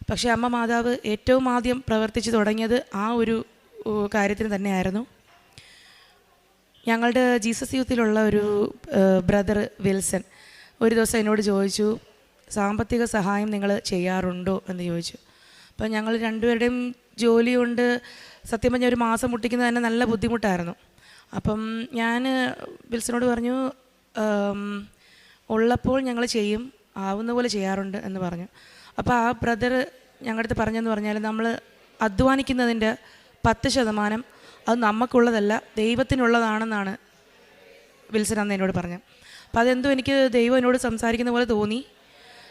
പക്ഷേ അമ്മ മാതാവ് ഏറ്റവും ആദ്യം പ്രവർത്തിച്ച് തുടങ്ങിയത് ആ ഒരു കാര്യത്തിന് തന്നെയായിരുന്നു. ഞങ്ങളുടെ ജീസസ് യൂത്തിലുള്ള ഒരു ബ്രദർ വിൽസൺ ഒരു ദിവസം എന്നോട് ചോദിച്ചു, സാമ്പത്തിക സഹായം നിങ്ങൾ ചെയ്യാറുണ്ടോ എന്ന് ചോദിച്ചു. അപ്പം ഞങ്ങൾ രണ്ടുപേരുടെയും ജോലി കൊണ്ട് സത്യം പറഞ്ഞാൽ ഒരു മാസം മുട്ടിക്കുന്നത് തന്നെ നല്ല ബുദ്ധിമുട്ടായിരുന്നു. അപ്പം ഞാൻ വിൽസനോട് പറഞ്ഞു, ഉള്ളപ്പോൾ ഞങ്ങൾ ചെയ്യും, ആവുന്ന പോലെ ചെയ്യാറുണ്ട് എന്ന് പറഞ്ഞു. അപ്പോൾ ആ ബ്രദർ ഞങ്ങളുടെ അടുത്ത് പറഞ്ഞെന്ന് പറഞ്ഞാൽ നമ്മൾ അധ്വാനിക്കുന്നതിൻ്റെ 10% അത് നമുക്കുള്ളതല്ല, ദൈവത്തിനുള്ളതാണെന്നാണ് വിൽസൻ അന്ന് എന്നോട് പറഞ്ഞത്. അപ്പോൾ അതെന്തോ എനിക്ക് ദൈവം എന്നോട് സംസാരിക്കുന്ന പോലെ തോന്നി.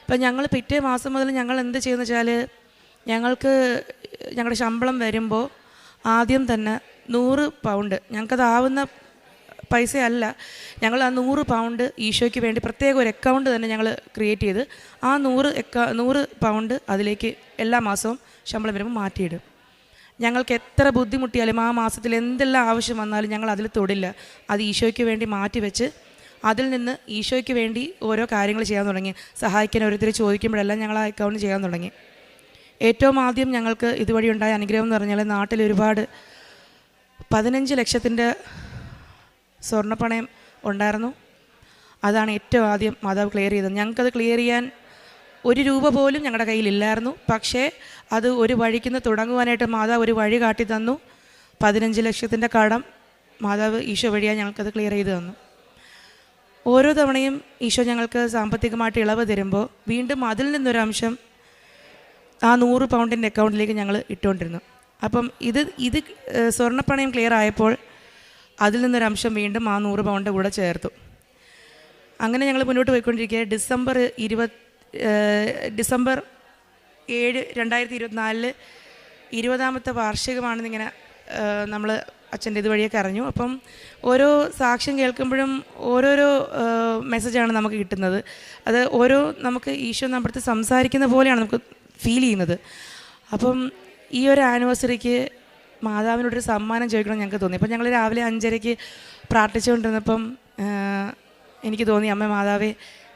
അപ്പം ഞങ്ങൾ പിറ്റേ മാസം മുതൽ ഞങ്ങൾ എന്ത് ചെയ്യുമെന്ന് വെച്ചാൽ, ഞങ്ങൾക്ക് ഞങ്ങളുടെ ശമ്പളം വരുമ്പോൾ ആദ്യം തന്നെ 100 പൗണ്ട്, ഞങ്ങൾക്കതാവുന്ന പൈസയല്ല, ഞങ്ങൾ ആ 100 പൗണ്ട് ഈശോയ്ക്ക് വേണ്ടി പ്രത്യേക ഒരു അക്കൗണ്ട് തന്നെ ഞങ്ങൾ ക്രിയേറ്റ് ചെയ്ത് ആ 100 പൗണ്ട് അതിലേക്ക് എല്ലാ മാസവും ശമ്പളം വരുമ്പോൾ മാറ്റിയിടും. ഞങ്ങൾക്ക് എത്ര ബുദ്ധിമുട്ടിയാലും ആ മാസത്തിൽ എന്തെല്ലാം ആവശ്യം വന്നാലും ഞങ്ങൾ അതിൽ തൊടില്ല. അത് ഈശോയ്ക്ക് വേണ്ടി മാറ്റി വെച്ച് അതിൽ നിന്ന് ഈശോയ്ക്ക് വേണ്ടി ഓരോ കാര്യങ്ങൾ ചെയ്യാൻ തുടങ്ങി. സഹായിക്കാൻ ഓരോരുത്തർ ചോദിക്കുമ്പോഴെല്ലാം ഞങ്ങൾ ആ അക്കൗണ്ട് ചെയ്യാൻ തുടങ്ങി. ഏറ്റവും ആദ്യം ഞങ്ങൾക്ക് ഇതുവഴി ഉണ്ടായ അനുഗ്രഹം എന്ന് പറഞ്ഞാൽ, നാട്ടിൽ ഒരുപാട് 15 ലക്ഷത്തിൻ്റെ സ്വർണ്ണപ്പണയം ഉണ്ടായിരുന്നു. അതാണ് ഏറ്റവും ആദ്യം മാതാവ് ക്ലിയർ ചെയ്തത്. ഞങ്ങൾക്കത് ക്ലിയർ ചെയ്യാൻ 1 രൂപ പോലും ഞങ്ങളുടെ കയ്യിലില്ലായിരുന്നു. പക്ഷേ അത് ഒരു വഴിക്കുന്ന തുടങ്ങുവാനായിട്ട് മാതാവ് ഒരു വഴി കാട്ടി തന്നു. 15 ലക്ഷത്തിൻ്റെ കടം മാതാവ് ഈശോ വഴിയായി ഞങ്ങൾക്കത് ക്ലിയർ ചെയ്ത് തന്നു. ഓരോ തവണയും ഈശോ ഞങ്ങൾക്ക് സാമ്പത്തികമായിട്ട് ഇളവ് തരുമ്പോൾ വീണ്ടും അതിൽ നിന്നൊരംശം ആ 100 പൗണ്ടിൻ്റെ അക്കൗണ്ടിലേക്ക് ഞങ്ങൾ ഇട്ടുകൊണ്ടിരുന്നു. അപ്പം ഇത് സ്വർണ്ണപ്പണയം ക്ലിയർ ആയപ്പോൾ അതിൽ നിന്നൊരംശം വീണ്ടും ആ 100 പൗണ്ട് കൂടെ ചേർത്തു. അങ്ങനെ ഞങ്ങൾ മുന്നോട്ട് പോയിക്കൊണ്ടിരിക്കുക. ഡിസംബർ 7, 2024 20ാമത്തെ വാർഷികമാണെന്നിങ്ങനെ നമ്മൾ അച്ഛൻ്റെ ഇതുവഴിയൊക്കെ അറിഞ്ഞു. അപ്പം ഓരോ സാക്ഷ്യം കേൾക്കുമ്പോഴും ഓരോരോ മെസ്സേജാണ് നമുക്ക് കിട്ടുന്നത്. അത് നമുക്ക് ഈശോ നമ്മുടെ അടുത്ത് സംസാരിക്കുന്ന പോലെയാണ് നമുക്ക് ഫീൽ ചെയ്യുന്നത്. അപ്പം ഈ ഒരു ആനിവേഴ്സറിക്ക് മാതാവിനോടൊരു സമ്മാനം ചോദിക്കണം ഞങ്ങൾക്ക് തോന്നി. അപ്പം ഞങ്ങൾ രാവിലെ 5:30 പ്രാർത്ഥിച്ചുകൊണ്ടിരുന്നപ്പം എനിക്ക് തോന്നി, അമ്മ മാതാവേ,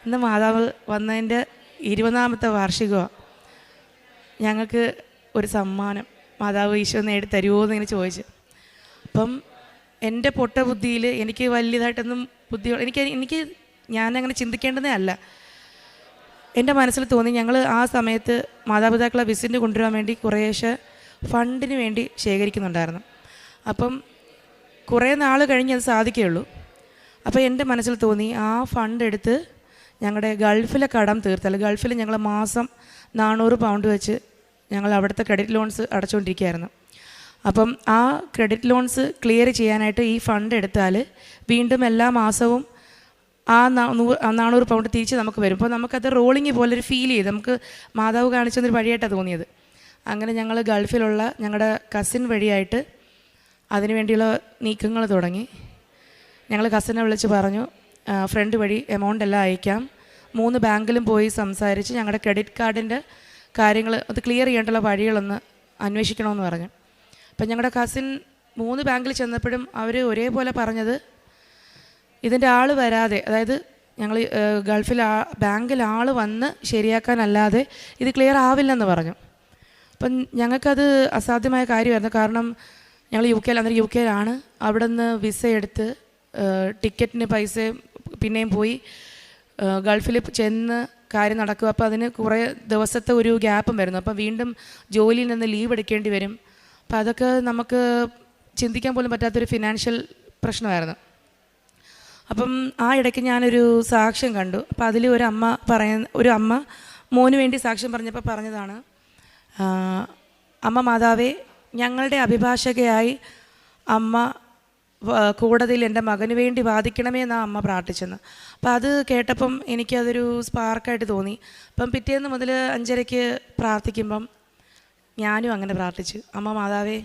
ഇന്ന് മാതാവ് വന്നതിൻ്റെ 20ാമത്തെ വാർഷികമാണ്, ഞങ്ങൾക്ക് ഒരു സമ്മാനം മാതാവ് ഈശോ നേടി തരുമോ എന്നിങ്ങനെ ചോദിച്ചു. അപ്പം എൻ്റെ പൊട്ട ബുദ്ധിയിൽ എനിക്ക് വലിയതായിട്ടൊന്നും എനിക്ക് ഞാനങ്ങനെ ചിന്തിക്കേണ്ടതേ അല്ല. എൻ്റെ മനസ്സിൽ തോന്നി, ഞങ്ങൾ ആ സമയത്ത് മാതാപിതാക്കളെ വിസിറ്റ് കൊണ്ടുവരാൻ വേണ്ടി കുറേശ്ശെ ഫണ്ടിന് വേണ്ടി ശേഖരിക്കുന്നുണ്ടായിരുന്നു. അപ്പം കുറേ നാൾ കഴിഞ്ഞ് അത് സാധിക്കുകയുള്ളൂ. അപ്പോൾ എൻ്റെ മനസ്സിൽ തോന്നി, ആ ഫണ്ട് എടുത്ത് ഞങ്ങളുടെ ഗൾഫിലെ കടം തീർത്താൽ, ഗൾഫിൽ ഞങ്ങൾ മാസം 400 പൗണ്ട് വെച്ച് ഞങ്ങൾ അവിടുത്തെ ക്രെഡിറ്റ് ലോൺസ് അടച്ചുകൊണ്ടിരിക്കുകയായിരുന്നു. അപ്പം ആ ക്രെഡിറ്റ് ലോൺസ് ക്ലിയർ ചെയ്യാനായിട്ട് ഈ ഫണ്ട് എടുത്താൽ വീണ്ടും എല്ലാ മാസവും ആ 400 പൗണ്ട് തിരിച്ച് നമുക്ക് വരും. അപ്പോൾ നമുക്കത് റോളിങ് പോലൊരു ഫീൽ ചെയ്ത് നമുക്ക് മാതാവ് കാണിച്ചൊരു വഴിയായിട്ടാണ് തോന്നിയത്. അങ്ങനെ ഞങ്ങൾ ഗൾഫിലുള്ള ഞങ്ങളുടെ കസിൻ വഴിയായിട്ട് അതിനുവേണ്ടിയുള്ള നീക്കങ്ങൾ തുടങ്ങി. ഞങ്ങൾ കസിനെ വിളിച്ച് പറഞ്ഞു, ഫ്രണ്ട് വഴി എമൗണ്ട് എല്ലാം അയക്കാം, 3 ബാങ്കിലും പോയി സംസാരിച്ച് ഞങ്ങളുടെ ക്രെഡിറ്റ് കാർഡിൻ്റെ കാര്യങ്ങൾ അത് ക്ലിയർ ചെയ്യേണ്ടുള്ള വഴികളൊന്ന് അന്വേഷിക്കണമെന്ന് പറഞ്ഞു. അപ്പം ഞങ്ങളുടെ കസിൻ 3 ബാങ്കിൽ ചെന്നപ്പോഴും അവർ ഒരേപോലെ പറഞ്ഞത്, ഇതിൻ്റെ ആൾ വരാതെ, അതായത് ഞങ്ങൾ ഗൾഫിൽ ബാങ്കിൽ ആൾ വന്ന് ശരിയാക്കാനല്ലാതെ ഇത് ക്ലിയർ ആവില്ലെന്ന് പറഞ്ഞു. അപ്പം ഞങ്ങൾക്കത് അസാധ്യമായ കാര്യമായിരുന്നു. കാരണം ഞങ്ങൾ യു കെയിലാണ്. അവിടെ നിന്ന് വിസ എടുത്ത് ടിക്കറ്റിന് പൈസ പിന്നെയും പോയി ഗൾഫിൽ ചെന്ന് കാര്യം നടക്കുക. അപ്പോൾ അതിന് കുറേ ദിവസത്തെ ഒരു ഗ്യാപ്പും വരുന്നു. അപ്പം വീണ്ടും ജോലിയിൽ നിന്ന് ലീവ് എടുക്കേണ്ടി വരും. അപ്പം അതൊക്കെ നമുക്ക് ചിന്തിക്കാൻ പോലും പറ്റാത്തൊരു ഫിനാൻഷ്യൽ പ്രശ്നമായിരുന്നു. അപ്പം ആ ഇടയ്ക്ക് ഞാനൊരു സാക്ഷ്യം കണ്ടു. അപ്പം അതിൽ ഒരു അമ്മ മോന് വേണ്ടി സാക്ഷ്യം പറഞ്ഞപ്പോൾ പറഞ്ഞതാണ്, അമ്മ മാതാവേ, ഞങ്ങളുടെ അഭിഭാഷകയായി അമ്മ കോടതിയിൽ എൻ്റെ മകന് വേണ്ടി വാദിക്കണമേ എന്നാണ് അമ്മ പ്രാർത്ഥിച്ചെന്ന്. അപ്പം അത് കേട്ടപ്പം എനിക്കതൊരു സ്പാർക്കായിട്ട് തോന്നി. അപ്പം പിറ്റേന്ന് മുതൽ 5:30 പ്രാർത്ഥിക്കുമ്പം ഞാനും അങ്ങനെ പ്രാർത്ഥിച്ചു, അമ്മ മാതാവേ,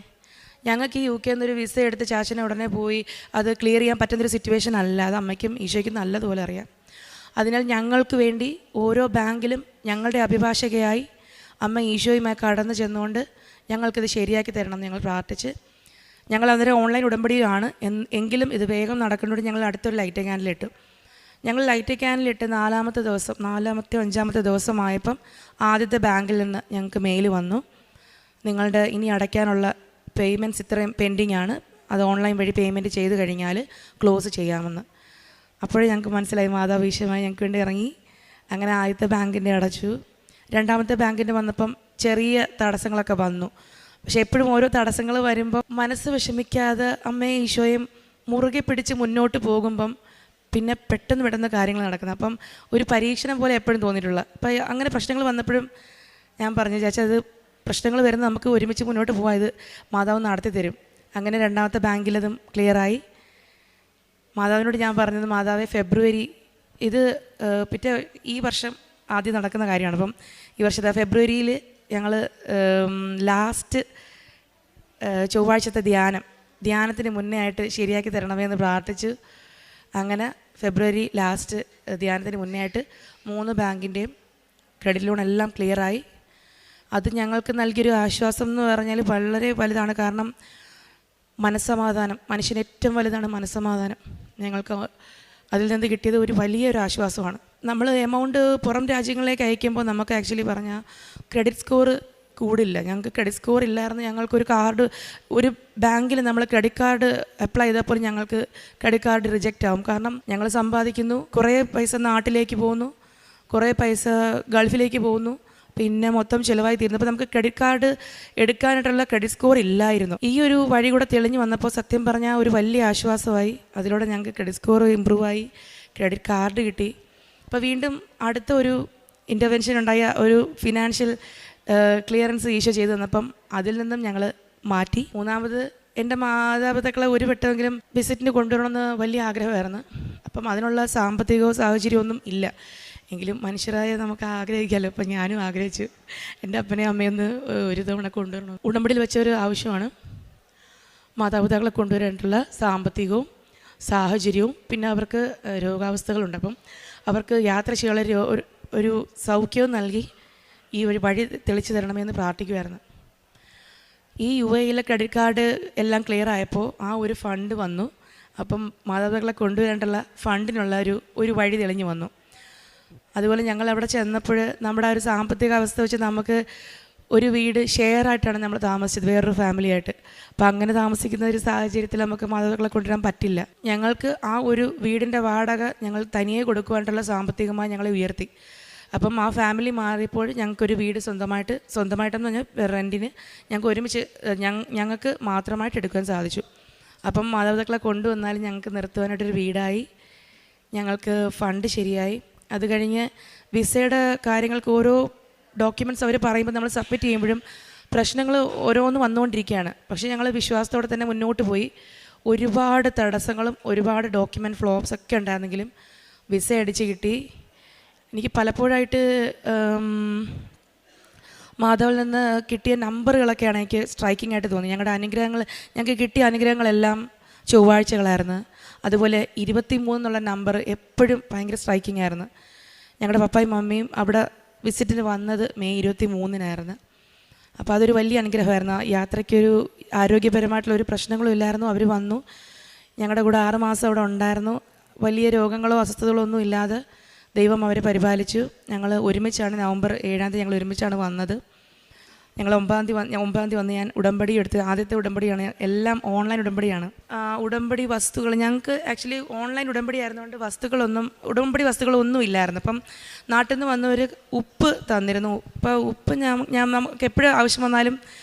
ഞങ്ങൾക്ക് ഈ UK എന്നൊരു വിസ എടുത്ത് ചാച്ചനെ ഉടനെ പോയി അത് ക്ലിയർ ചെയ്യാൻ പറ്റുന്നൊരു സിറ്റുവേഷൻ അല്ല. അത് അമ്മയ്ക്കും ഈശോയ്ക്കും നല്ലതുപോലെ അറിയാം. അതിനാൽ ഞങ്ങൾക്ക് വേണ്ടി ഓരോ ബാങ്കിലും ഞങ്ങളുടെ അഭിഭാഷകയായി അമ്മ ഈശോയുമായി കടന്നു ചെന്നുകൊണ്ട് ഞങ്ങൾക്കിത് ശരിയാക്കി തരണം എന്ന് ഞങ്ങൾ പ്രാർത്ഥിച്ച്, ഞങ്ങൾ അന്നേരം ഓൺലൈൻ ഉടമ്പടിയിലാണ്. എങ്കിലും ഇത് വേഗം നടക്കുന്നതുകൊണ്ട് ഞങ്ങൾ അടുത്തൊരു ലൈറ്റ് ക്യാനിലിട്ടു. ഞങ്ങൾ ലൈറ്റ് ക്യാനിലിട്ട് 4-5 ദിവസമായപ്പം ആദ്യത്തെ ബാങ്കിൽ നിന്ന് ഞങ്ങൾക്ക് മെയിൽ വന്നു, നിങ്ങളുടെ ഇനി അടയ്ക്കാനുള്ള പേയ്മെൻറ്റ്സ് ഇത്രയും പെൻഡിങ് ആണ്, അത് ഓൺലൈൻ വഴി പേയ്മെൻറ്റ് ചെയ്ത് കഴിഞ്ഞാൽ ക്ലോസ് ചെയ്യാമെന്ന്. അപ്പോഴേ ഞങ്ങൾക്ക് മനസ്സിലായി മാതാവ് ഈശോയുമായി ഞങ്ങൾക്ക് വേണ്ടി ഇറങ്ങി. അങ്ങനെ ആദ്യത്തെ ബാങ്കിൻ്റെ അടച്ചു. രണ്ടാമത്തെ ബാങ്കിൻ്റെ വന്നപ്പം ചെറിയ തടസ്സങ്ങളൊക്കെ വന്നു. പക്ഷെ എപ്പോഴും ഓരോ തടസ്സങ്ങൾ വരുമ്പോൾ മനസ്സ് വിഷമിക്കാതെ അമ്മയെ ഈശോയും മുറുകെ പിടിച്ച് മുന്നോട്ട് പോകുമ്പം പിന്നെ പെട്ടെന്ന് കാര്യങ്ങൾ നടക്കുന്നത്. അപ്പം ഒരു പരീക്ഷണം പോലെ എപ്പോഴും തോന്നിയിട്ടുള്ള. അപ്പം അങ്ങനെ പ്രശ്നങ്ങൾ വന്നപ്പോഴും ഞാൻ പറഞ്ഞു, ചേച്ചാ അത് പ്രശ്നങ്ങൾ വരുന്നത് നമുക്ക് ഒരുമിച്ച് മുന്നോട്ട് പോകാം, ഇത് മാതാവ് നടത്തി തരും. അങ്ങനെ രണ്ടാമത്തെ ബാങ്കിലതും ക്ലിയറായി. മാതാവിനോട് ഞാൻ പറഞ്ഞത്, മാതാവേ, ഫെബ്രുവരി ഇത് ഈ വർഷം ആദ്യം നടക്കുന്ന കാര്യമാണ്. അപ്പം ഈ വർഷത്തെ ഫെബ്രുവരിയിൽ ഞങ്ങൾ ലാസ്റ്റ് ചൊവ്വാഴ്ചത്തെ ധ്യാനത്തിന് മുന്നേ ആയിട്ട് ശരിയാക്കി തരണമേ എന്ന് പ്രാർത്ഥിച്ചു. അങ്ങനെ ഫെബ്രുവരി ലാസ്റ്റ് ധ്യാനത്തിന് മുന്നേ ആയിട്ട് 3 ബാങ്കിൻ്റെയും ക്രെഡിറ്റ് ലോൺ എല്ലാം ക്ലിയറായി. അത് ഞങ്ങൾക്ക് നൽകിയൊരു ആശ്വാസം എന്ന് പറഞ്ഞാൽ വളരെ വലുതാണ്. കാരണം മനസ്സമാധാനം, മനുഷ്യന് ഏറ്റവും വലുതാണ് മനസ്സമാധാനം. ഞങ്ങൾക്ക് അതിൽ നിന്ന് കിട്ടിയത് ഒരു വലിയൊരു ആശ്വാസമാണ്. നമ്മൾ എമൗണ്ട് പുറം രാജ്യങ്ങളിലേക്ക് അയക്കുമ്പോൾ നമുക്ക് ആക്ച്വലി പറഞ്ഞാൽ ക്രെഡിറ്റ് സ്കോർ കൂടില്ല. ഞങ്ങൾക്ക് ക്രെഡിറ്റ് സ്കോർ ഇല്ലായിരുന്നു. ഞങ്ങൾക്കൊരു കാർഡ്, ഒരു ബാങ്കിൽ നമ്മൾ ക്രെഡിറ്റ് കാർഡ് അപ്ലൈ ചെയ്തപ്പോൾ ഞങ്ങൾക്ക് ക്രെഡിറ്റ് കാർഡ് റിജക്റ്റ് ആവും. കാരണം ഞങ്ങൾ സമ്പാദിക്കുന്നു, കുറേ പൈസ നാട്ടിലേക്ക് പോകുന്നു, കുറേ പൈസ ഗൾഫിലേക്ക് പോകുന്നു, പിന്നെ മൊത്തം ചിലവായി തീരുന്നു. അപ്പോൾ നമുക്ക് ക്രെഡിറ്റ് കാർഡ് എടുക്കാനായിട്ടുള്ള ക്രെഡിറ്റ് സ്കോർ ഇല്ലായിരുന്നു. ഈ ഒരു വഴി കൂടെ തെളിഞ്ഞു വന്നപ്പോൾ സത്യം പറഞ്ഞാൽ ഒരു വലിയ ആശ്വാസമായി. അതിലൂടെ ഞങ്ങൾക്ക് ക്രെഡിറ്റ് സ്കോർ ഇമ്പ്രൂവ് ആയി, ക്രെഡിറ്റ് കാർഡ് കിട്ടി. അപ്പോൾ വീണ്ടും അടുത്ത ഒരു ഇൻ്റർവെൻഷൻ ഉണ്ടായ ഒരു ഫിനാൻഷ്യൽ ക്ലിയറൻസ് ഈശോ ചെയ്തു തന്നപ്പം അതിൽ നിന്നും ഞങ്ങൾ മാറ്റി. മൂന്നാമത് എൻ്റെ മാതാപിതാക്കളെ ഒരു വട്ടമെങ്കിലും വിസിറ്റിന് കൊണ്ടുവരണമെന്ന് വലിയ ആഗ്രഹമായിരുന്നു. അപ്പം അതിനുള്ള സാമ്പത്തികവും സാഹചര്യമൊന്നും ഇല്ല. എങ്കിലും മനുഷ്യരായ നമുക്ക് ആഗ്രഹിക്കാമല്ലോ. അപ്പം ഞാനും ആഗ്രഹിച്ചു, എൻ്റെ അപ്പനെയും അമ്മയൊന്ന് ഒരു തവണ കൊണ്ടുവരണം. ഉടമ്പടിയിൽ വെച്ച ഒരു ആവശ്യമാണ് മാതാപിതാക്കളെ കൊണ്ടുവരാനായിട്ടുള്ള സാമ്പത്തികവും സാഹചര്യവും. പിന്നെ അവർക്ക് രോഗാവസ്ഥകളുണ്ട്. അപ്പം അവർക്ക് യാത്ര ചെയ്യാനുള്ള ഒരു സൗഖ്യവും നൽകി ഈ ഒരു വഴി തെളിച്ചു തരണമെന്ന് പ്രാർത്ഥിക്കുമായിരുന്നു. ഈ UAEയിലെ ക്രെഡിറ്റ് കാർഡ് എല്ലാം ക്ലിയർ ആയപ്പോൾ ആ ഒരു ഫണ്ട് വന്നു. അപ്പം മാതാപിതാക്കളെ കൊണ്ടുവരേണ്ടുള്ള ഫണ്ടിനുള്ള ഒരു വഴി തെളിഞ്ഞു വന്നു. അതുപോലെ ഞങ്ങൾ അവിടെ ചെന്നപ്പോൾ നമ്മുടെ ആ ഒരു സാമ്പത്തിക അവസ്ഥ വെച്ച് നമുക്ക് ഒരു വീട് ഷെയർ ആയിട്ടാണ് നമ്മൾ താമസിച്ചത്, വേറൊരു ഫാമിലിയായിട്ട്. അപ്പം അങ്ങനെ താമസിക്കുന്ന ഒരു സാഹചര്യത്തിൽ നമുക്ക് മാതാപിതാക്കളെ കൊണ്ടുവരാൻ പറ്റില്ല. ഞങ്ങൾക്ക് ആ ഒരു വീടിൻ്റെ വാടക ഞങ്ങൾ തനിയെ കൊടുക്കുവാനായിട്ടുള്ള സാമ്പത്തികമായി ഞങ്ങളെ ഉയർത്തി. അപ്പം ആ ഫാമിലി മാറിയപ്പോൾ ഞങ്ങൾക്കൊരു വീട് സ്വന്തമായിട്ടെന്ന് പറഞ്ഞാൽ റെൻറ്റിന് ഞങ്ങൾക്ക് മാത്രമായിട്ട് എടുക്കാൻ സാധിച്ചു. അപ്പം മാതാപിതാക്കളെ കൊണ്ടുവന്നാലും ഞങ്ങൾക്ക് നിർത്തുവാനായിട്ടൊരു വീടായി, ഞങ്ങൾക്ക് ഫണ്ട് ശരിയായി. അത് കഴിഞ്ഞ് വിസയുടെ കാര്യങ്ങൾക്ക് ഓരോ ഡോക്യുമെൻറ്റ്സ് അവർ പറയുമ്പോൾ നമ്മൾ സബ്മിറ്റ് ചെയ്യുമ്പോഴും പ്രശ്നങ്ങൾ ഓരോന്ന് വന്നുകൊണ്ടിരിക്കുകയാണ്. പക്ഷേ ഞങ്ങൾ വിശ്വാസത്തോടെ തന്നെ മുന്നോട്ട് പോയി. ഒരുപാട് തടസ്സങ്ങളും ഒരുപാട് ഡോക്യുമെൻറ്റ് ഫ്ലോപ്സ് ഒക്കെ ഉണ്ടായിരുന്നെങ്കിലും വിസ അടിച്ച് കിട്ടി. എനിക്ക് പലപ്പോഴായിട്ട് മാതാവിൽ നിന്ന് കിട്ടിയ നമ്പറുകളൊക്കെയാണ് എനിക്ക് സ്ട്രൈക്കിംഗ് ആയിട്ട് തോന്നി. ഞങ്ങൾക്ക് കിട്ടിയ അനുഗ്രഹങ്ങളെല്ലാം ചൊവ്വാഴ്ചകളായിരുന്നു. അതുപോലെ 23 എന്നുള്ള നമ്പർ എപ്പോഴും ഭയങ്കര സ്ട്രൈക്കിംഗ് ആയിരുന്നു. ഞങ്ങളുടെ പപ്പായും മമ്മിയും അവിടെ വിസിറ്റിന് വന്നത് മെയ് 23-നായിരുന്നു. അപ്പോൾ അതൊരു വലിയ അനുഗ്രഹമായിരുന്നു. യാത്രയ്ക്കൊരു ആരോഗ്യപരമായിട്ടുള്ളൊരു പ്രശ്നങ്ങളും ഇല്ലായിരുന്നു. അവർ വന്നു, ഞങ്ങളുടെ കൂടെ 6 മാസം അവിടെ ഉണ്ടായിരുന്നു. വലിയ രോഗങ്ങളോ അസ്വസ്ഥതകളോ ഒന്നും ഇല്ലാതെ ദൈവം അവരെ പരിപാലിച്ചു. ഞങ്ങൾ ഒരുമിച്ചാണ് നവംബർ 7 ഞങ്ങൾ ഒരുമിച്ചാണ് വന്നത്. ഞങ്ങൾ 9 വന്ന് ഞാൻ ഉടമ്പടി എടുത്ത്, ആദ്യത്തെ ഉടമ്പടിയാണ്, എല്ലാം ഓൺലൈൻ ഉടമ്പടിയാണ്. ഉടമ്പടി വസ്തുക്കൾ ഞങ്ങൾക്ക് ആക്ച്വലി ഓൺലൈൻ ഉടമ്പടി ആയിരുന്നുകൊണ്ട് ഉടമ്പടി വസ്തുക്കളൊന്നും ഇല്ലായിരുന്നു. അപ്പം നാട്ടിൽ നിന്ന് വന്നവർ ഉപ്പ് തന്നിരുന്നു. ഇപ്പോൾ ഉപ്പ് നമുക്ക് എപ്പോഴും ആവശ്യം വന്നാലും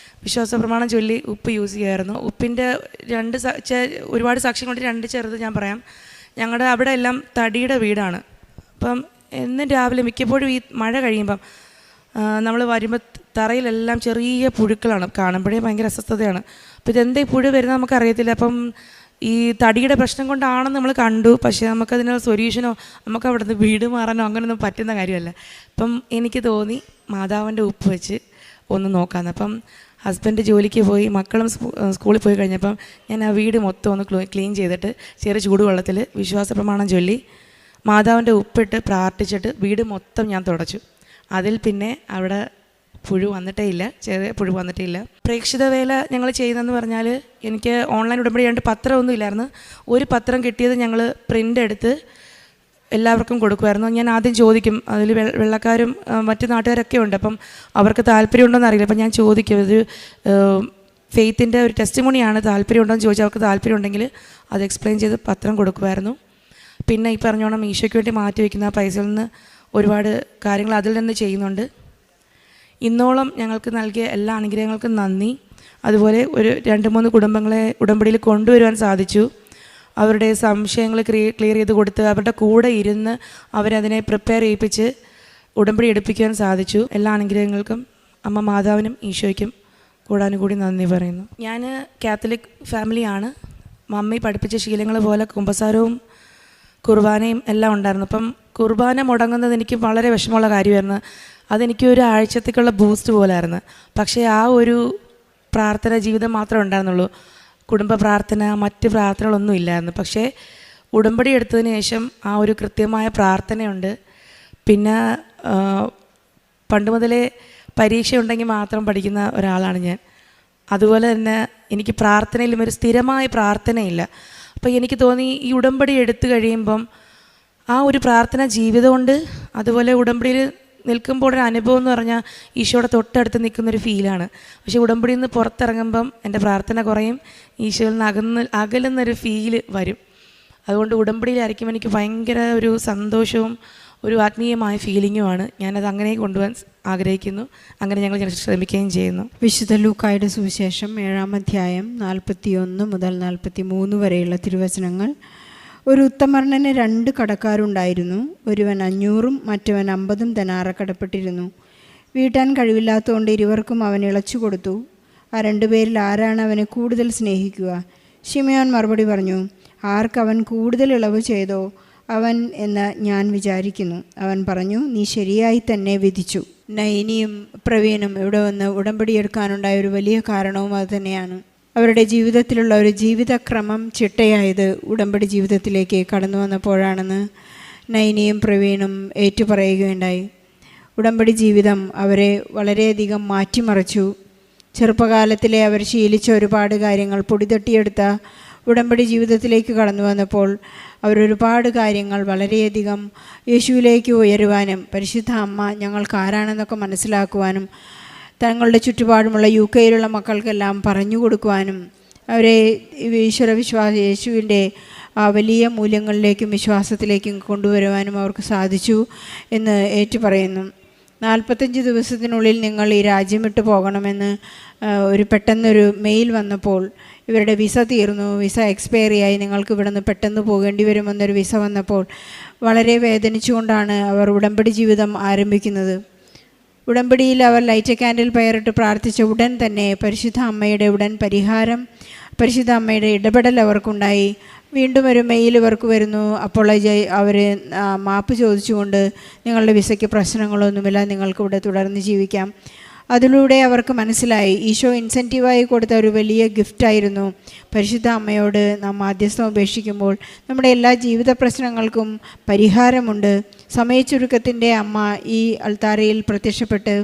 വിശ്വാസ പ്രമാണം ചൊല്ലി ഉപ്പ് യൂസ് ചെയ്യുമായിരുന്നു. ഉപ്പിൻ്റെ ഒരുപാട് സാക്ഷ്യങ്ങളുണ്ട്. 2 ചെറുത് ഞാൻ പറയാം. ഞങ്ങളുടെ അവിടെ എല്ലാം തടിയുടെ വീടാണ്. അപ്പം എന്നും രാവിലെ മിക്കപ്പോഴും ഈ മഴ കഴിയുമ്പം നമ്മൾ വരുമ്പോൾ തറയിലെല്ലാം ചെറിയ പുഴുക്കളാണ്. കാണുമ്പോഴേ ഭയങ്കര അസ്വസ്ഥതയാണ്. അപ്പോൾ ഇതെന്താ ഈ പുഴു വരുന്നത് നമുക്കറിയത്തില്ല. അപ്പം ഈ തടിയുടെ പ്രശ്നം കൊണ്ടാണെന്ന് നമ്മൾ കണ്ടു. പക്ഷേ നമുക്കതിനുള്ള സൊല്യൂഷനോ നമുക്ക് അവിടെ നിന്ന് വീട് മാറാനോ അങ്ങനെയൊന്നും പറ്റുന്ന കാര്യമല്ല. അപ്പം എനിക്ക് തോന്നി മാതാവിൻ്റെ ഉപ്പ് വെച്ച് ഒന്ന് നോക്കാമെന്ന്. അപ്പം ഹസ്ബൻഡ് ജോലിക്ക് പോയി, മക്കളും സ്കൂളിൽ പോയി കഴിഞ്ഞപ്പം ഞാൻ ആ വീട് മൊത്തം ഒന്ന് ക്ലീൻ ചെയ്തിട്ട് ചെറിയ ചൂടുവെള്ളത്തിൽ വിശ്വാസ പ്രമാണം ചൊല്ലി മാതാവിൻ്റെ ഉപ്പിട്ട് പ്രാർത്ഥിച്ചിട്ട് വീട് മൊത്തം ഞാൻ തുടച്ചു. അതിൽ പിന്നെ അവിടെ പുഴു വന്നിട്ടേ ഇല്ല, ചെറിയ പുഴു വന്നിട്ടേ ഇല്ല. പ്രേക്ഷിത വേല ഞങ്ങൾ ചെയ്യുന്നതെന്ന് പറഞ്ഞാൽ എനിക്ക് ഓൺലൈൻ ഉടമ്പടി ആയിട്ട് പത്രമൊന്നും ഇല്ലായിരുന്നു. ഒരു പത്രം കിട്ടിയത് ഞങ്ങൾ പ്രിൻ്റ് എടുത്ത് എല്ലാവർക്കും കൊടുക്കുമായിരുന്നു. ഞാൻ ആദ്യം ചോദിക്കും, അതിൽ വെള്ളക്കാരും മറ്റു നാട്ടുകാരൊക്കെ ഉണ്ട്, അപ്പം അവർക്ക് താല്പര്യമുണ്ടോയെന്ന് അറിയില്ല. അപ്പം ഞാൻ ചോദിക്കും, ഇത് ഫെയ്ത്തിൻ്റെ ഒരു ടെസ്റ്റിമോണിയാണ്, താല്പര്യമുണ്ടോയെന്ന് ചോദിച്ചാൽ അവർക്ക് താല്പര്യം ഉണ്ടെങ്കിൽ അത് എക്സ്പ്ലെയിൻ ചെയ്ത് പത്രം കൊടുക്കുമായിരുന്നു. പിന്നെ ഈ പറഞ്ഞോണം ഈശോയ്ക്ക് വേണ്ടി മാറ്റി വയ്ക്കുന്ന ആ പൈസയിൽ നിന്ന് ഒരുപാട് കാര്യങ്ങൾ അതിൽ നിന്ന് ചെയ്യുന്നുണ്ട്. ഇന്നോളം ഞങ്ങൾക്ക് നൽകിയ എല്ലാ അനുഗ്രഹങ്ങൾക്കും നന്ദി. അതുപോലെ ഒരു 2-3 കുടുംബങ്ങളെ ഉടമ്പടിയിൽ കൊണ്ടുവരുവാൻ സാധിച്ചു. അവരുടെ സംശയങ്ങൾ ക്ലിയർ ചെയ്ത് കൊടുത്ത് അവരുടെ കൂടെ ഇരുന്ന് അവരതിനെ പ്രിപ്പയർ ചെയ്യിപ്പിച്ച് ഉടമ്പടി എടുപ്പിക്കുവാൻ സാധിച്ചു. എല്ലാ അനുഗ്രഹങ്ങൾക്കും അമ്മ മാതാവിനും ഈശോയ്ക്കും കൂടാനുകൂടി നന്ദി പറയുന്നു. ഞാൻ കാത്തലിക് ഫാമിലിയാണ്. മമ്മി പഠിപ്പിച്ച ശീലങ്ങൾ പോലെ കുമ്പസാരവും കുർബാനയും എല്ലാം ഉണ്ടായിരുന്നു. അപ്പം കുർബാന മുടങ്ങുന്നത് എനിക്ക് വളരെ വിഷമമുള്ള കാര്യമായിരുന്നു. അതെനിക്ക് ഒരു ആഴ്ചത്തേക്കുള്ള ബൂസ്റ്റ് പോലായിരുന്നു. പക്ഷേ ആ ഒരു പ്രാർത്ഥന ജീവിതം മാത്രമേ ഉണ്ടായിരുന്നുള്ളൂ. കുടുംബ പ്രാർത്ഥന, മറ്റ് പ്രാർത്ഥനകളൊന്നും ഇല്ലായിരുന്നു. പക്ഷേ ഉടമ്പടി എടുത്തതിന് ശേഷം ആ ഒരു കൃത്യമായ പ്രാർത്ഥനയുണ്ട്. പിന്നെ പണ്ട് മുതലേ പരീക്ഷ ഉണ്ടെങ്കിൽ മാത്രം പഠിക്കുന്ന ഒരാളാണ് ഞാൻ. അതുപോലെ തന്നെ എനിക്ക് പ്രാർത്ഥനയിലും ഒരു സ്ഥിരമായ പ്രാർത്ഥനയില്ല. അപ്പോൾ എനിക്ക് തോന്നി ഈ ഉടമ്പടി എടുത്തു കഴിയുമ്പം ആ ഒരു പ്രാർത്ഥന ജീവിതമുണ്ട്. അതുപോലെ ഉടമ്പടിയിൽ നിൽക്കുമ്പോൾ ഒരു അനുഭവം എന്ന് പറഞ്ഞാൽ ഈശോയുടെ തൊട്ടടുത്ത് നിൽക്കുന്നൊരു ഫീലാണ്. പക്ഷേ ഉടമ്പടിയിൽ നിന്ന് പുറത്തിറങ്ങുമ്പം എൻ്റെ പ്രാർത്ഥന കുറയും, ഈശോയിൽ നിന്ന് അകലുന്നൊരു ഫീല് വരും. അതുകൊണ്ട് ഉടമ്പടിയിലായിരിക്കും എനിക്ക് ഭയങ്കര ഒരു സന്തോഷവും ഒരു ആത്മീയമായ ഫീലിങ്ങുമാണ്. ഞാനത് അങ്ങനെ കൊണ്ടുപോകാൻ ആഗ്രഹിക്കുന്നു. അങ്ങനെ ഞങ്ങൾ ശ്രമിക്കുകയും ചെയ്യുന്നു. വിശുദ്ധ ലൂക്കായുടെ സുവിശേഷം 7-ാം അധ്യായം 41 മുതൽ 43 വരെയുള്ള തിരുവചനങ്ങൾ. ഒരു ഉത്തമർണന് 2 കടക്കാരുണ്ടായിരുന്നു. ഒരുവൻ 500 മറ്റവൻ 50 ദനാറ കടപ്പെട്ടിരുന്നു. വീട്ടാൻ കഴിവില്ലാത്തതുകൊണ്ട് ഇരുവർക്കും അവൻ ഇളച്ചു കൊടുത്തു. ആ 2 പേരിൽ ആരാണ് അവനെ കൂടുതൽ സ്നേഹിക്കുക? ശിമയോൻ മറുപടി പറഞ്ഞു, ആർക്കവൻ കൂടുതൽ ഇളവ് ചെയ്തോ അവൻ എന്ന് ഞാൻ വിചാരിക്കുന്നു. അവൻ പറഞ്ഞു, നീ ശരിയായി തന്നെ വിധിച്ചു. നൈനിയും പ്രവീണും ഇവിടെ വന്ന് ഉടമ്പടിയെടുക്കാനുണ്ടായ ഒരു വലിയ കാരണവും അത് തന്നെയാണ്. അവരുടെ ജീവിതത്തിലുള്ള ഒരു ജീവിതക്രമം ചിട്ടയായത് ഉടമ്പടി ജീവിതത്തിലേക്ക് കടന്നു വന്നപ്പോഴാണെന്ന് നൈനിയും പ്രവീണും ഏറ്റുപറയുകയുണ്ടായി. ഉടമ്പടി ജീവിതം അവരെ വളരെയധികം മാറ്റിമറിച്ചു. ചെറുപ്പകാലത്തിലെ അവർ ശീലിച്ച ഒരുപാട് കാര്യങ്ങൾ പൊടിതട്ടിയെടുത്ത ഉടമ്പടി ജീവിതത്തിലേക്ക് കടന്നു വന്നപ്പോൾ അവരൊരുപാട് കാര്യങ്ങൾ വളരെയധികം യേശുവിലേക്ക് ഉയരുവാനും പരിശുദ്ധ അമ്മ ഞങ്ങൾക്ക് ആരാണെന്നൊക്കെ മനസ്സിലാക്കുവാനും തങ്ങളുടെ ചുറ്റുപാടുമുള്ള UK മക്കൾക്കെല്ലാം പറഞ്ഞു കൊടുക്കുവാനും അവരെ യേശുവിൻ്റെ വലിയ മൂല്യങ്ങളിലേക്കും വിശ്വാസത്തിലേക്കും കൊണ്ടുവരുവാനും അവർക്ക് സാധിച്ചു എന്ന് ഏറ്റുപറയുന്നു. 45 ദിവസത്തിനുള്ളിൽ നിങ്ങൾ ഈ രാജ്യം വിട്ടു പോകണമെന്ന് പെട്ടെന്നൊരു മെയിൽ വന്നപ്പോൾ ഇവരുടെ വിസ തീർന്നു, വിസ എക്സ്പയറി ആയി, നിങ്ങൾക്ക് ഇവിടെ നിന്ന് പെട്ടെന്ന് പോകേണ്ടി വരുമെന്നൊരു വിസ വന്നപ്പോൾ വളരെ വേദനിച്ചുകൊണ്ടാണ് അവർ ഉടമ്പടി ജീവിതം ആരംഭിക്കുന്നത്. ഉടമ്പടിയിൽ അവർ ലൈറ്റ് ക്യാൻഡിൽ പയറിട്ട് പ്രാർത്ഥിച്ച ഉടൻ തന്നെ പരിശുദ്ധ അമ്മയുടെ ഉടൻ പരിഹാരം, പരിശുദ്ധ അമ്മയുടെ ഇടപെടൽ അവർക്കുണ്ടായി. വീണ്ടും ഒരു മെയിൽ ഇവർക്ക് വരുന്നു. അപ്പോളജി അവർ മാപ്പ് ചോദിച്ചുകൊണ്ട് നിങ്ങളുടെ വിസയ്ക്ക് പ്രശ്നങ്ങളൊന്നുമില്ല, നിങ്ങൾക്ക് ഇവിടെ തുടർന്ന് ജീവിക്കാം. അതിലൂടെ അവർക്ക് മനസ്സിലായി ഈശോ ഇൻസെൻറ്റീവായി കൊടുത്ത ഒരു വലിയ ഗിഫ്റ്റായിരുന്നു പരിശുദ്ധ അമ്മയോട് നാം മാധ്യസ്ഥം ഉപേക്ഷിക്കുമ്പോൾ നമ്മുടെ എല്ലാ ജീവിത പ്രശ്നങ്ങൾക്കും പരിഹാരമുണ്ട്. സമയച്ചുരുക്കത്തിൻ്റെ അമ്മ ഈ അൾത്താരയിൽ പ്രത്യക്ഷപ്പെട്ട്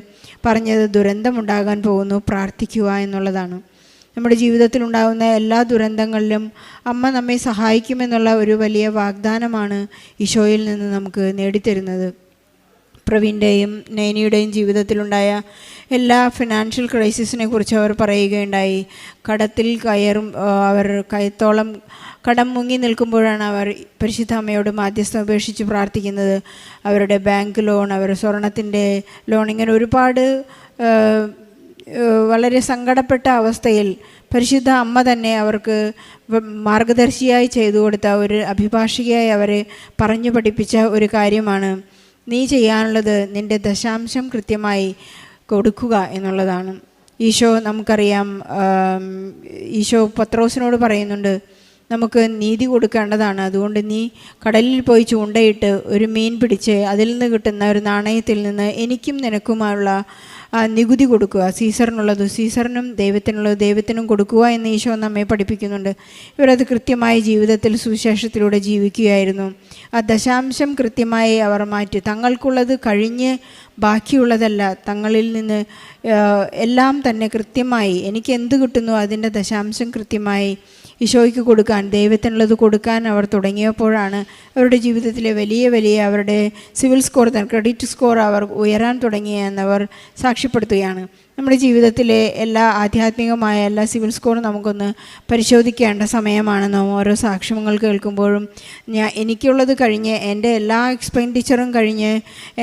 പറഞ്ഞത് ദുരന്തമുണ്ടാകാൻ പോകുന്നു, പ്രാർത്ഥിക്കുക എന്നുള്ളതാണ്. നമ്മുടെ ജീവിതത്തിലുണ്ടാകുന്ന എല്ലാ ദുരന്തങ്ങളിലും അമ്മ നമ്മെ സഹായിക്കുമെന്നുള്ള ഒരു വലിയ വാഗ്ദാനമാണ് ഈശോയിൽ നിന്ന് നമുക്ക് നേടിത്തരുന്നത്. പ്രവീണിൻ്റെയും നൈനിയുടെയും ജീവിതത്തിലുണ്ടായ എല്ലാ ഫിനാൻഷ്യൽ ക്രൈസിസിനെ കുറിച്ച് അവർ പറയുകയുണ്ടായി. കടത്തിൽ അവർ കയത്തോളം കടം മുങ്ങി നിൽക്കുമ്പോഴാണ് അവർ പരിശുദ്ധ അമ്മയോട് മാധ്യസ്ഥം ഉപേക്ഷിച്ച് പ്രാർത്ഥിക്കുന്നത്. അവരുടെ ബാങ്ക് ലോൺ, അവരുടെ സ്വർണത്തിൻ്റെ ലോൺ, ഇങ്ങനെ ഒരുപാട് വളരെ സങ്കടപ്പെട്ട അവസ്ഥയിൽ പരിശുദ്ധ അമ്മ തന്നെ അവർക്ക് മാർഗദർശിയായി ചെയ്തു കൊടുത്ത ഒരു അഭിഭാഷികയായി അവരെ പറഞ്ഞു പഠിപ്പിച്ച ഒരു കാര്യമാണ്, നീ ചെയ്യാനുള്ളത് നിൻ്റെ ദശാംശം കൃത്യമായി കൊടുക്കുക എന്നുള്ളതാണ്. ഈശോ നമുക്കറിയാം, ഈശോ പത്രോസിനോട് പറയുന്നുണ്ട്, നമുക്ക് നീതി കൊടുക്കേണ്ടതാണ്. അതുകൊണ്ട് നീ കടലിൽ പോയി ചൂണ്ടയിട്ട് ഒരു മീൻ പിടിച്ച് അതിൽ നിന്ന് കിട്ടുന്ന ഒരു നാണയത്തിൽ നിന്ന് എനിക്കും നിനക്കുമുള്ള നികുതി കൊടുക്കുക. സീസറിനുള്ളത് സീസറിനും ദൈവത്തിനുള്ളത് ദൈവത്തിനും കൊടുക്കുക എന്ന് ഈശോ നമ്മെ പഠിപ്പിക്കുന്നുണ്ട്. ഇവരത് കൃത്യമായി ജീവിതത്തിൽ സുവിശേഷത്തിലൂടെ ജീവിക്കുകയായിരുന്നു. ആ ദശാംശം കൃത്യമായി അവർ മാറ്റി, തങ്ങൾക്കുള്ളത് കഴിഞ്ഞ് ബാക്കിയുള്ളതല്ല, തങ്ങളിൽ നിന്ന് എല്ലാം തന്നെ കൃത്യമായി എനിക്ക് എന്ത് കിട്ടുന്നു അതിൻ്റെ ദശാംശം കൃത്യമായി ഈശോയ്ക്ക് കൊടുക്കാൻ, ദൈവത്തിനുള്ളത് കൊടുക്കാൻ അവർ തുടങ്ങിയപ്പോഴാണ് അവരുടെ ജീവിതത്തിലെ വലിയ അവരുടെ സിവിൽ സ്കോർ, ക്രെഡിറ്റ് സ്കോർ അവർ ഉയരാൻ തുടങ്ങിയെന്നവർ സാക്ഷ്യപ്പെടുത്തുകയാണ്. നമ്മുടെ ജീവിതത്തിലെ എല്ലാ ആധ്യാത്മികമായ എല്ലാ സിവിൽ സ്കോറും നമുക്കൊന്ന് പരിശോധിക്കേണ്ട സമയമാണെന്നോ ഓരോ സാക്ഷ്യങ്ങൾ കേൾക്കുമ്പോഴും എനിക്കുള്ളത് കഴിഞ്ഞ് എൻ്റെ എല്ലാ എക്സ്പെൻഡിച്ചറും കഴിഞ്ഞ്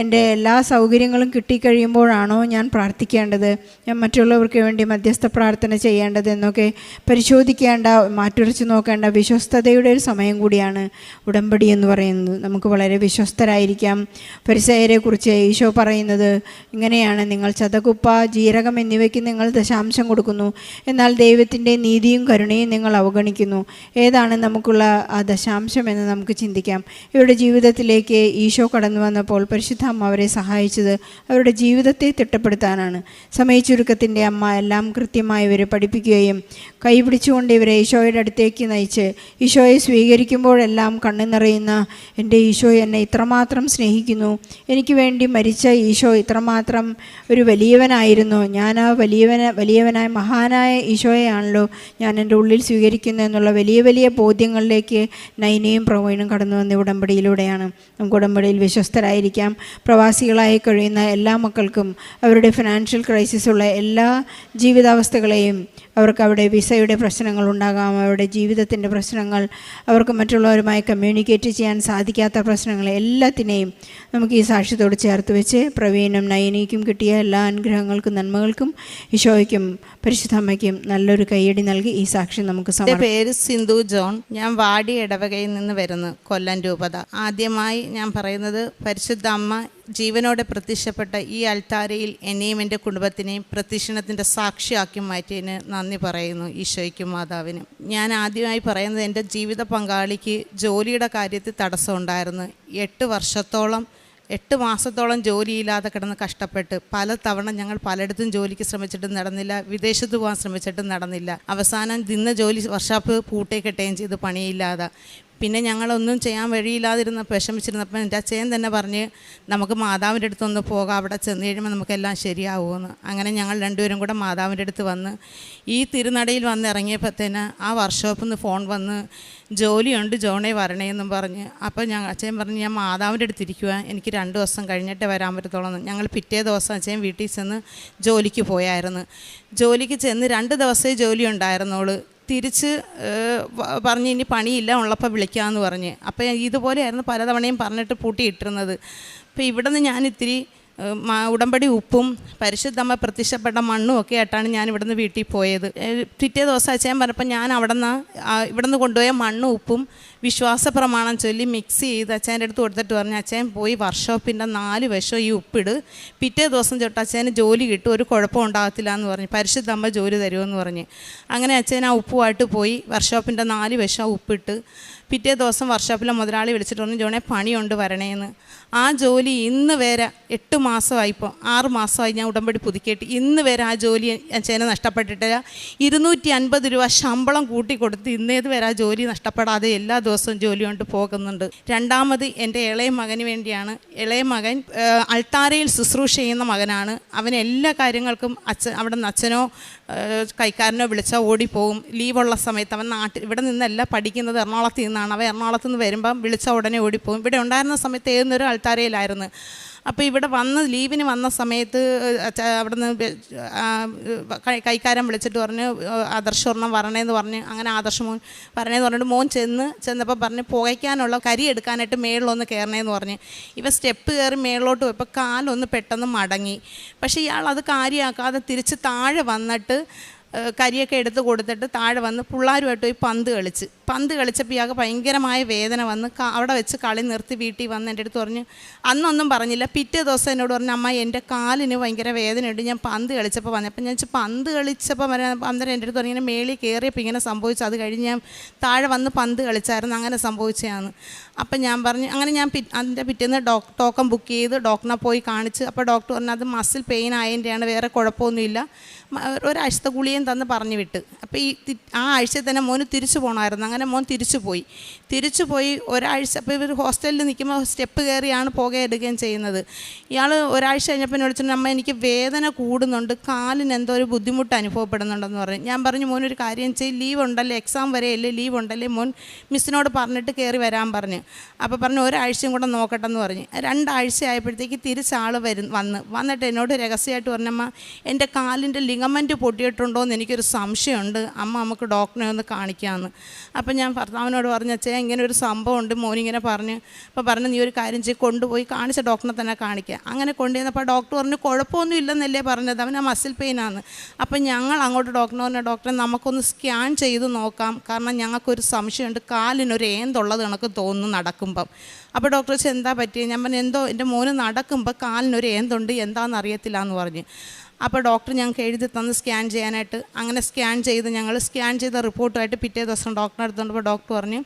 എൻ്റെ എല്ലാ സൗകര്യങ്ങളും കിട്ടിക്കഴിയുമ്പോഴാണോ ഞാൻ പ്രാർത്ഥിക്കേണ്ടത്, ഞാൻ മറ്റുള്ളവർക്ക് വേണ്ടി മധ്യസ്ഥ പ്രാർത്ഥന ചെയ്യേണ്ടത് എന്നൊക്കെ പരിശോധിക്കേണ്ട, മാറ്റുരച്ച് നോക്കേണ്ട വിശ്വസ്തതയുടെ ഒരു സമയം കൂടിയാണ് ഉടമ്പടി എന്ന് പറയുന്നത്. നമുക്ക് വളരെ വിശ്വസ്തരായിരിക്കാം. ഫരിസേയരെ കുറിച്ച് ഈശോ പറയുന്നത് ഇങ്ങനെയാണ്, നിങ്ങൾ ചതകുപ്പ ജീരകം എന്നിവയ്ക്ക് നിങ്ങൾ ദശാംശം കൊടുക്കുന്നു, എന്നാൽ ദൈവത്തിൻ്റെ നീതിയും കരുണയും നിങ്ങൾ അവഗണിക്കുന്നു. ഏതാണ് നമുക്കുള്ള ആ ദശാംശം എന്ന് നമുക്ക് ചിന്തിക്കാം. ഇവരുടെ ജീവിതത്തിലേക്ക് ഈശോ കടന്നു വന്നപ്പോൾ പരിശുദ്ധ അമ്മ അവരെ സഹായിച്ചത് അവരുടെ ജീവിതത്തെ തിട്ടപ്പെടുത്താനാണ്. സമയച്ചുരുക്കത്തിൻ്റെ അമ്മ എല്ലാം കൃത്യമായി ഇവരെ പഠിപ്പിക്കുകയും കൈപിടിച്ചുകൊണ്ട് ഇവരെ ഈശോയുടെ അടുത്തേക്ക് നയിച്ച് ഈശോയെ സ്വീകരിക്കുമ്പോഴെല്ലാം കണ്ണു നിറയുന്ന എൻ്റെ ഈശോ എന്നെ ഇത്രമാത്രം സ്നേഹിക്കുന്നു, എനിക്ക് വേണ്ടി മരിച്ച ഈശോ ഇത്രമാത്രം ഒരു വലിയവനായിരുന്നു, ഞാൻ ആ വലിയവനായ മഹാനായ ഈശോയെയാണല്ലോ ഞാൻ എൻ്റെ ഉള്ളിൽ സ്വീകരിക്കുന്നത് എന്നുള്ള വലിയ ബോധ്യങ്ങളിലേക്ക് നൈനയും പ്രവീണും കടന്നു വന്ന ഉടമ്പടിയിലൂടെയാണ്. നമുക്ക് ഉടമ്പടിയിൽ വിശ്വസ്തരായിരിക്കാം. പ്രവാസികളായി കഴിയുന്ന എല്ലാ മക്കൾക്കും അവരുടെ ഫിനാൻഷ്യൽ ക്രൈസിസ് ഉള്ള എല്ലാ ജീവിതാവസ്ഥകളെയും, അവർക്ക് അവിടെ വിസയുടെ പ്രശ്നങ്ങളുണ്ടാകാം, അവരുടെ ജീവിതത്തിൻ്റെ പ്രശ്നങ്ങൾ, അവർക്ക് മറ്റുള്ളവരുമായി കമ്മ്യൂണിക്കേറ്റ് ചെയ്യാൻ സാധിക്കാത്ത പ്രശ്നങ്ങൾ, എല്ലാത്തിനെയും നമുക്ക് ഈ സാക്ഷ്യത്തോട് ചേർത്ത് വെച്ച് പ്രവീണും നയനിക്കും കിട്ടിയ എല്ലാ അനുഗ്രഹങ്ങൾക്കും നന്മകൾക്കും ഈശോയ്ക്കും പരിശുദ്ധ അമ്മയ്ക്കും നല്ലൊരു കയ്യടി നൽകി ഈ സാക്ഷ്യം നമുക്ക് എൻ്റെ പേര് സിന്ധു ജോൺ. ഞാൻ വാടി ഇടവകയിൽ നിന്ന് വരുന്നു, കൊല്ലം രൂപത. ആദ്യമായി ഞാൻ പറയുന്നത്, പരിശുദ്ധ അമ്മ ജീവനോടെ പ്രത്യക്ഷപ്പെട്ട ഈ അൾത്താരയിൽ എന്നെയും എൻ്റെ കുടുംബത്തിനെയും പ്രത്യക്ഷണത്തിൻ്റെ സാക്ഷിയാക്കി മാറ്റിയതിന് നന്ദി പറയുന്നു ഈശോയ്ക്കും മാതാവിനും. ഞാൻ ആദ്യമായി പറയുന്നത്, എൻ്റെ ജീവിത പങ്കാളിക്ക് ജോലിയുടെ കാര്യത്തിൽ തടസ്സമുണ്ടായിരുന്നു. 8 മാസത്തോളം ജോലിയില്ലാതെ കിടന്ന് കഷ്ടപ്പെട്ട് പലതവണ ഞങ്ങൾ പലയിടത്തും ജോലിക്ക് ശ്രമിച്ചിട്ടും നടന്നില്ല, വിദേശത്ത് പോകാൻ ശ്രമിച്ചിട്ടും നടന്നില്ല. അവസാനം നിന്ന ജോലി വർക്ക്ഷോപ്പ് പൂട്ടിക്കെട്ടുകയും ചെയ്ത് പണിയില്ലാതെ. പിന്നെ ഞങ്ങളൊന്നും ചെയ്യാൻ വഴിയില്ലാതിരുന്നപ്പോൾ വിഷമിച്ചിരുന്നപ്പോൾ എൻ്റെ അച്ഛൻ തന്നെ പറഞ്ഞ്, നമുക്ക് മാതാവിൻ്റെ അടുത്തൊന്ന് പോകാം, അവിടെ ചെന്ന് കഴിയുമ്പോൾ നമുക്കെല്ലാം ശരിയാവുമെന്ന്. അങ്ങനെ ഞങ്ങൾ രണ്ടുപേരും കൂടെ മാതാവിൻ്റെ അടുത്ത് വന്ന് ഈ തിരുനടയിൽ വന്ന് ഇറങ്ങിയപ്പോഴത്തേന് ആ വർക്ക്ഷോപ്പിൽ നിന്ന് ഫോൺ വന്ന്, ജോലിയുണ്ട് ജോണേ വരണേന്നും പറഞ്ഞ്. അപ്പോൾ അച്ഛൻ പറഞ്ഞ്, ഞാൻ മാതാവിൻ്റെ അടുത്തിരിക്കുക, എനിക്ക് 2 ദിവസം കഴിഞ്ഞിട്ടേ വരാൻ പറ്റത്തുള്ളൂ. ഞങ്ങൾ പിറ്റേ ദിവസം അച്ഛൻ വീട്ടിൽ ചെന്ന് ജോലിക്ക് പോയായിരുന്നു. ജോലിക്ക് ചെന്ന് 2 ദിവസമേ ജോലി ഉണ്ടായിരുന്നുള്ളൂ. തിരിച്ച് പറഞ്ഞ് ഇനി പണിയില്ല, ഉള്ളപ്പോൾ വിളിക്കാമെന്ന് പറഞ്ഞ്. അപ്പോൾ ഇതുപോലെയായിരുന്നു പലതവണയും പറഞ്ഞിട്ട് പൂട്ടിയിട്ടിരുന്നത്. അപ്പോൾ ഇവിടെ നിന്ന് ഞാൻ ഇത്തിരി ഉടമ്പടി ഉപ്പും പരിശുദ്ധമ്മ പ്രത്യക്ഷപ്പെട്ട മണ്ണും ഒക്കെ ആയിട്ടാണ് ഞാൻ ഇവിടുന്ന് വീട്ടിൽ പോയത്. പിറ്റേ ദിവസം അച്ഛൻ പറഞ്ഞപ്പോൾ ഞാൻ ഇവിടുന്ന് കൊണ്ടുപോയ മണ്ണും ഉപ്പും വിശ്വാസ പ്രമാണം ചൊല്ലി മിക്സ് ചെയ്ത് അച്ഛൻ്റെ അടുത്ത് കൊടുത്തിട്ട് പറഞ്ഞു, അച്ഛൻ പോയി വർക്ക്ഷോപ്പിൻ്റെ 4 വശവും ഈ ഉപ്പിട്, പിറ്റേ ദിവസം തൊട്ട് അച്ഛന് ജോലി കിട്ടും, ഒരു കുഴപ്പം ഉണ്ടാകത്തില്ല എന്ന് പറഞ്ഞ്, പരിശുദ്ധമ്മ ജോലി തരുമെന്ന് പറഞ്ഞ്. അങ്ങനെ അച്ഛൻ ആ ഉപ്പുമായിട്ട് പോയി വർക്ക്ഷോപ്പിൻ്റെ 4 വശം ഉപ്പിട്ട്. പിറ്റേ ദിവസം വർക്ക്ഷോപ്പിലെ മുതലാളി വിളിച്ചിട്ട് പറഞ്ഞു, ജോണേ പണിയുണ്ട് വരണേന്ന്. ആ ജോലി ഇന്ന് വരെ 8 മാസമായിപ്പോൾ 6 മാസമായി ഞാൻ ഉടമ്പടി പുതുക്കിയിട്ട് ഇന്ന് വരെ ആ ജോലി അച്ഛനെ നഷ്ടപ്പെട്ടിട്ടില്ല. 250 രൂപ ശമ്പളം കൂട്ടിക്കൊടുത്ത് ഇന്നേത് വരെ ആ ജോലി നഷ്ടപ്പെടാതെ എല്ലാ ദിവസവും ജോലി കൊണ്ട് പോകുന്നുണ്ട്. രണ്ടാമത് എൻ്റെ ഇളയ മകന് വേണ്ടിയാണ്. ഇളയ മകൻ അൾത്താരയിൽ ശുശ്രൂഷ ചെയ്യുന്ന മകനാണ്. അവൻ എല്ലാ കാര്യങ്ങൾക്കും അവിടെ നിന്ന് അച്ഛനോ കൈക്കാരനോ വിളിച്ചാൽ ഓടിപ്പോവും. ലീവുള്ള സമയത്ത് അവൻ ഇവിടെ നിന്നല്ല പഠിക്കുന്നത്, എറണാകുളത്ത് നിന്നാണ്. അവൻ എറണാകുളത്ത് നിന്ന് വരുമ്പം വിളിച്ചാൽ ഉടനെ ഓടിപ്പോവും. ഇവിടെ ഉണ്ടായിരുന്ന സമയത്ത് ഏതൊരു അൾത്താരയിലായിരുന്നു. അപ്പോൾ ഇവിടെ ലീവിന് വന്ന സമയത്ത് അവിടുന്ന് കൈക്കാരൻ വിളിച്ചിട്ട് പറഞ്ഞ് ആദർശവർണ്ണം വരണേന്ന് പറഞ്ഞ്, അങ്ങനെ ആദർശമോൻ വരണേന്ന് പറഞ്ഞിട്ട് മോൻ ചെന്നപ്പോൾ പറഞ്ഞ് പുകയ്ക്കാനുള്ള കരി എടുക്കാനായിട്ട് മേളിലൊന്ന് കയറണേന്ന് പറഞ്ഞ് ഇവ സ്റ്റെപ്പ് കയറി മേളിലോട്ട് പോയപ്പോൾ കാലൊന്ന് പെട്ടെന്ന് മടങ്ങി. പക്ഷേ ഇയാൾ അത് കാര്യമാക്കാതെ തിരിച്ച് താഴെ വന്നിട്ട് കരിയൊക്കെ എടുത്ത് കൊടുത്തിട്ട് താഴെ വന്ന് പിള്ളേരുമായിട്ട് പോയി പന്ത് കളിച്ചപ്പോൾ ഇയാൾക്ക് ഭയങ്കരമായ വേദന വന്ന് അവിടെ വെച്ച് കളി നിർത്തി വീട്ടിൽ വന്ന് എൻ്റെ അടുത്ത് പറഞ്ഞ്, അന്നൊന്നും പറഞ്ഞില്ല. പിറ്റേ ദിവസം എന്നോട് പറഞ്ഞു, അമ്മ എൻ്റെ കാലിന് ഭയങ്കര വേദനയുണ്ട്, ഞാൻ പന്ത് കളിച്ചപ്പോൾ വന്നത്. അപ്പം ഞാൻ പന്ത് കളിച്ചപ്പോൾ അന്നേരം എൻ്റെ അടുത്ത് പറഞ്ഞു ഇങ്ങനെ മേളിൽ കയറിയപ്പോൾ ഇങ്ങനെ സംഭവിച്ചു, അത് കഴിഞ്ഞ് ഞാൻ താഴെ വന്ന് പന്ത് കളിച്ചായിരുന്നു, അങ്ങനെ സംഭവിച്ചതാണ്. അപ്പം ഞാൻ പറഞ്ഞു, അങ്ങനെ ഞാൻ അതിൻ്റെ പിറ്റേന്ന് ടോക്കൺ ബുക്ക് ചെയ്ത് ഡോക്ടറിനെ പോയി കാണിച്ച്. അപ്പോൾ ഡോക്ടർ പറഞ്ഞു അത് മസിൽ പെയിൻ ആയതിൻ്റെയാണ്, വേറെ കുഴപ്പമൊന്നുമില്ല, ഒരാഴ്ചത്തെ ഗുളികയും തന്ന് പറഞ്ഞു വിട്ട്. അപ്പോൾ ആ ആഴ്ചയിൽ തന്നെ മോന് തിരിച്ചു പോകണമായിരുന്നു. അങ്ങനെ മോൻ തിരിച്ചു പോയി ഒരാഴ്ച. അപ്പോൾ ഇവർ ഹോസ്റ്റലിൽ നിൽക്കുമ്പോൾ സ്റ്റെപ്പ് കയറിയാണ് എടുക്കുകയും ചെയ്യുന്നത്. ഇയാൾ ഒരാഴ്ച കഴിഞ്ഞപ്പോൾ എന്നെ വിളിച്ചിട്ട്, അമ്മ എനിക്ക് വേദന കൂടുന്നുണ്ട്, കാലിന് എന്തോ ഒരു ബുദ്ധിമുട്ട് അനുഭവപ്പെടുന്നുണ്ടെന്ന് പറഞ്ഞു. ഞാൻ പറഞ്ഞു, മോനൊരു കാര്യം ചെയ്യും, ലീവ് ഉണ്ടല്ലേ, എക്സാം വരെയല്ലേ, ലീവ് ഉണ്ടല്ലേ, മോൻ മിസ്സിനോട് പറഞ്ഞിട്ട് കയറി വരാൻ പറഞ്ഞു. അപ്പോൾ പറഞ്ഞു ഒരാഴ്ചയും കൂടെ നോക്കട്ടെ എന്ന് പറഞ്ഞ്. 2 ആഴ്ച ആയപ്പോഴത്തേക്ക് തിരിച്ചാൾ വന്നിട്ട് എന്നോട് രഹസ്യമായിട്ട് പറഞ്ഞമ്മ എൻ്റെ കാലിൻ്റെ ലിഗമെൻറ്റ് പൊട്ടിയിട്ടുണ്ടോ എന്ന് എനിക്കൊരു സംശയമുണ്ട്, അമ്മ നമുക്ക് ഡോക്ടറെ ഒന്ന് കാണിക്കാമെന്ന്. അപ്പം ഞാൻ ഭർത്താവിനോട് പറഞ്ഞു, അച്ഛാ ഇങ്ങനെ ഒരു സംഭവം ഉണ്ട്, മോനിങ്ങനെ പറഞ്ഞ്. അപ്പോൾ പറഞ്ഞു നീ ഒരു കാര്യം ചെയ്ത് കൊണ്ടുപോയി കാണിച്ച ഡോക്ടറെ തന്നെ കാണിക്കുക. അങ്ങനെ കൊണ്ടുവന്നപ്പോൾ ഡോക്ടർ പറഞ്ഞു കുഴപ്പമൊന്നും ഇല്ലെന്നല്ലേ പറഞ്ഞത്, അവന് മസിൽ പെയിനാണ്. അപ്പം ഞങ്ങൾ അങ്ങോട്ട് ഡോക്ടറിന് പറഞ്ഞു, ഡോക്ടറെ നമുക്കൊന്ന് സ്കാൻ ചെയ്ത് നോക്കാം, കാരണം ഞങ്ങൾക്കൊരു സംശയമുണ്ട്, കാലിനൊരു ഏന്തുള്ളത് കണക്ക് തോന്നുന്നു നടക്കുമ്പം. അപ്പോൾ ഡോക്ടർ വെച്ചാൽ എന്താ പറ്റിയത്? ഞാൻ പറഞ്ഞു എന്തോ എൻ്റെ മോന് നടക്കുമ്പോൾ കാലിനൊരു ഏന്തുണ്ട്, എന്താണെന്ന് അറിയത്തില്ല എന്ന് പറഞ്ഞു. അപ്പോൾ ഡോക്ടർ ഞങ്ങൾക്ക് എഴുതി തന്ന് സ്കാൻ ചെയ്യാനായിട്ട്. അങ്ങനെ സ്കാൻ ചെയ്ത റിപ്പോർട്ടുമായിട്ട് പിറ്റേ ദിവസം ഡോക്ടറെ എടുത്തുകൊണ്ടപ്പോൾ ഡോക്ടർ പറഞ്ഞു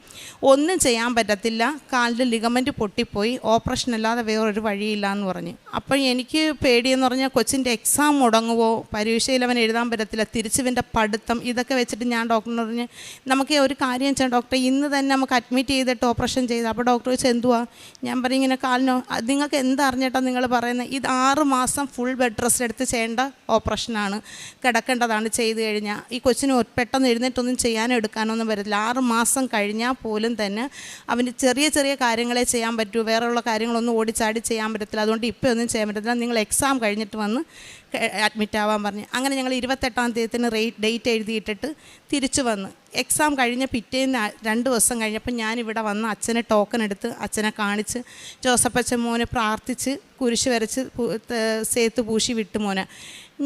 ഒന്നും ചെയ്യാൻ പറ്റത്തില്ല, കാലിൻ്റെ ലിഗമെൻറ്റ് പൊട്ടിപ്പോയി, ഓപ്പറേഷൻ അല്ലാതെ വേറൊരു വഴിയില്ല എന്ന് പറഞ്ഞു. അപ്പോൾ എനിക്ക് പേടിയെന്ന് പറഞ്ഞാൽ കൊച്ചിൻ്റെ എക്സാം മുടങ്ങുമോ, പരീക്ഷയിൽ അവൻ എഴുതാൻ പറ്റത്തില്ല, തിരിച്ചുവിൻ്റെ പഠിത്തം, ഇതൊക്കെ വെച്ചിട്ട് ഞാൻ ഡോക്ടറിന് പറഞ്ഞ് നമുക്ക് ഒരു കാര്യം ചെയ്യാം ഡോക്ടറെ, ഇന്ന് തന്നെ നമുക്ക് അഡ്മിറ്റ് ചെയ്തിട്ട് ഓപ്പറേഷൻ ചെയ്ത്. അപ്പോൾ ഡോക്ടർ ചോദിച്ചാൽ എന്തുവാ? ഞാൻ പറയും ഇങ്ങനെ കാലിനോ, നിങ്ങൾക്ക് എന്തറിഞ്ഞിട്ടാണ് നിങ്ങൾ പറയുന്നത്? ഇത് 6 മാസം ഫുൾ ബെഡ് റെസ്റ്റ് എടുത്ത് ചെയ്യേണ്ട ഓപ്പറേഷനാണ്, കിടക്കേണ്ടതാണ്. ചെയ്ത് കഴിഞ്ഞാൽ ഈ കൊച്ചിന് പെട്ടെന്ന് എഴുന്നേറ്റൊന്നും ചെയ്യാനോ എടുക്കാനൊന്നും പറ്റത്തില്ല. 6 മാസം കഴിഞ്ഞാൽ പോലും തന്നെ അവന് ചെറിയ കാര്യങ്ങളെ ചെയ്യാൻ പറ്റൂ, വേറെയുള്ള കാര്യങ്ങളൊന്നും ഓടിച്ചാടി ചെയ്യാൻ പറ്റത്തില്ല. അതുകൊണ്ട് ഇപ്പോൾ ഒന്നും ചെയ്യാൻ പറ്റത്തില്ല, നിങ്ങൾ എക്സാം കഴിഞ്ഞിട്ട് വന്ന് അഡ്മിറ്റ് ആവാൻ പറഞ്ഞു. അങ്ങനെ ഞങ്ങൾ 28-ാം തീയതിന് ഡേറ്റ് എഴുതിയിട്ടിട്ട് തിരിച്ചു വന്ന്. എക്സാം കഴിഞ്ഞ പിറ്റേന്ന് 2 ദിവസം കഴിഞ്ഞപ്പോൾ ഞാനിവിടെ വന്ന് അച്ഛനെ ടോക്കൺ എടുത്ത് അച്ഛനെ കാണിച്ച് ജോസഫച്ചൻ മോനെ പ്രാർത്ഥിച്ച് കുരിശ് വരച്ച് സേത്ത് പൂശി വിട്ടു മോനെ.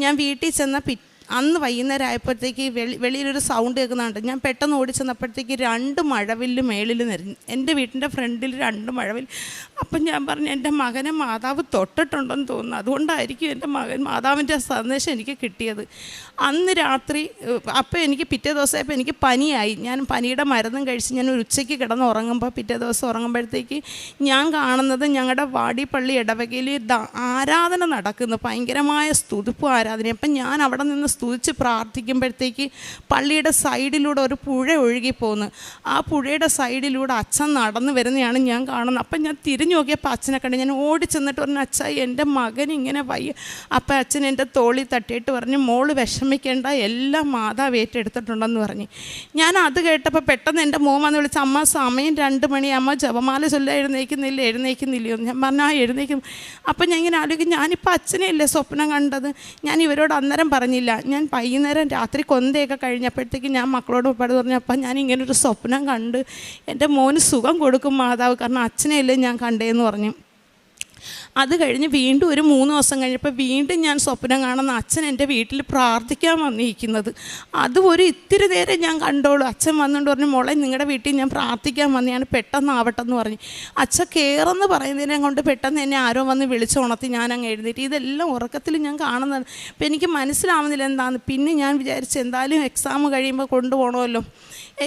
ഞാൻ വീട്ടിൽ ചെന്ന അന്ന് വൈകുന്നേരം ആയപ്പോഴത്തേക്ക് വെളിയിലൊരു സൗണ്ട് കേൾക്കുന്നുണ്ട്. ഞാൻ പെട്ടെന്ന് ഓടിച്ചെന്നപ്പോഴത്തേക്ക് 2 മഴവില്ല് മേളിൽ നിറഞ്ഞു, എൻ്റെ വീട്ടിൻ്റെ ഫ്രണ്ടിൽ 2 മഴവില്ല്. അപ്പം ഞാൻ പറഞ്ഞു എൻ്റെ മകനെ മാതാവ് തൊട്ടിട്ടുണ്ടെന്ന് തോന്നുന്നു, അതുകൊണ്ടായിരിക്കും എൻ്റെ മകൻ മാതാവിൻ്റെ സന്ദേശം എനിക്ക് കിട്ടിയത്. അന്ന് രാത്രി അപ്പോൾ എനിക്ക് പിറ്റേ ദിവസമായപ്പോൾ എനിക്ക് പനിയായി. ഞാൻ പനിയുടെ മരുന്നും കഴിച്ച് ഞാൻ ഒരു ഉച്ചയ്ക്ക് കിടന്ന് ഉറങ്ങുമ്പോൾ പിറ്റേ ദിവസം ഉറങ്ങുമ്പോഴത്തേക്ക് ഞാൻ കാണുന്നത് ഞങ്ങളുടെ വാടിപ്പള്ളി ഇടവകയിൽ ആരാധന നടക്കുന്നു, ഭയങ്കരമായ സ്തുതിപ്പ് ആരാധന. അപ്പം ഞാൻ അവിടെ നിന്ന് സ്തുതിച്ച് പ്രാർത്ഥിക്കുമ്പോഴത്തേക്ക് പള്ളിയുടെ സൈഡിലൂടെ ഒരു പുഴ ഒഴുകിപ്പോകുന്നു. ആ പുഴയുടെ സൈഡിലൂടെ അച്ഛൻ നടന്നു വരുന്നതാണ് ഞാൻ കാണുന്നത്. അപ്പം ഞാൻ തിരിഞ്ഞു നോക്കിയപ്പോൾ അച്ഛനെ കണ്ട്. ഞാൻ ഓടി ചെന്നിട്ട് പറഞ്ഞു അച്ഛാ എൻ്റെ മകൻ ഇങ്ങനെ വയ്യ. അപ്പം അച്ഛൻ എൻ്റെ തോളിൽ തട്ടിയിട്ട് പറഞ്ഞു മോള് വിഷമിക്കേണ്ട, എല്ലാം മാതാവ് ഏറ്റെടുത്തിട്ടുണ്ടെന്ന് പറഞ്ഞു. ഞാൻ അത് കേട്ടപ്പോൾ പെട്ടെന്ന് എൻ്റെ മോൻ വന്ന് വിളിച്ച് അമ്മ സമയം 2 മണി, അമ്മ ജപമാല ചൊല്ല എഴുന്നേൽക്കുന്നില്ലയോ? ഞാൻ പറഞ്ഞു ആ എഴുന്നേക്കും. അപ്പം ഞാൻ ഇങ്ങനെ ആലോചിക്കും, ഞാനിപ്പോൾ അച്ഛനെയല്ലേ സ്വപ്നം കണ്ടത്? ഞാൻ ഇവരോട് അന്നേരം പറഞ്ഞില്ല. ഞാൻ വൈകുന്നേരം രാത്രി കൊന്തയൊക്കെ കഴിഞ്ഞപ്പോഴത്തേക്ക് ഞാൻ മക്കളോട് പറഞ്ഞു അപ്പം ഞാൻ ഇങ്ങനൊരു സ്വപ്നം കണ്ട് എൻ്റെ മോന് സുഖം കൊടുക്കും മാതാവ്, കാരണം അച്ഛനെയല്ലേ ഞാൻ കണ്ടേന്ന് പറഞ്ഞു. അത് കഴിഞ്ഞ് വീണ്ടും ഒരു 3 ദിവസം കഴിഞ്ഞപ്പോൾ വീണ്ടും ഞാൻ സ്വപ്നം കാണുന്ന അച്ഛൻ എൻ്റെ വീട്ടിൽ പ്രാർത്ഥിക്കാൻ വന്നിരിക്കുന്നത്. അതും ഒരു ഇത്തിരി നേരം ഞാൻ കണ്ടോളൂ. അച്ഛൻ വന്നുകൊണ്ട് പറഞ്ഞു മോളെ നിങ്ങളുടെ വീട്ടിൽ ഞാൻ പ്രാർത്ഥിക്കാൻ വന്നതാണ്, പെട്ടെന്ന് എന്ന് പറഞ്ഞു. അച്ഛൻ കയറെന്ന് പറയുന്നതിനെ കൊണ്ട് പെട്ടെന്ന് എന്നെ ആരോ വന്ന് വിളിച്ചുണർത്തി ഞാൻ അങ്ങ് എഴുന്നേറ്റ്. ഇതെല്ലാം ഉറക്കത്തിൽ ഞാൻ കാണുന്നതാണ്. അപ്പോൾ എനിക്ക് മനസ്സിലാവുന്നില്ല എന്താണെന്ന്. പിന്നെ ഞാൻ വിചാരിച്ചു എന്തായാലും എക്സാം കഴിയുമ്പോൾ കൊണ്ടുപോകണമല്ലോ.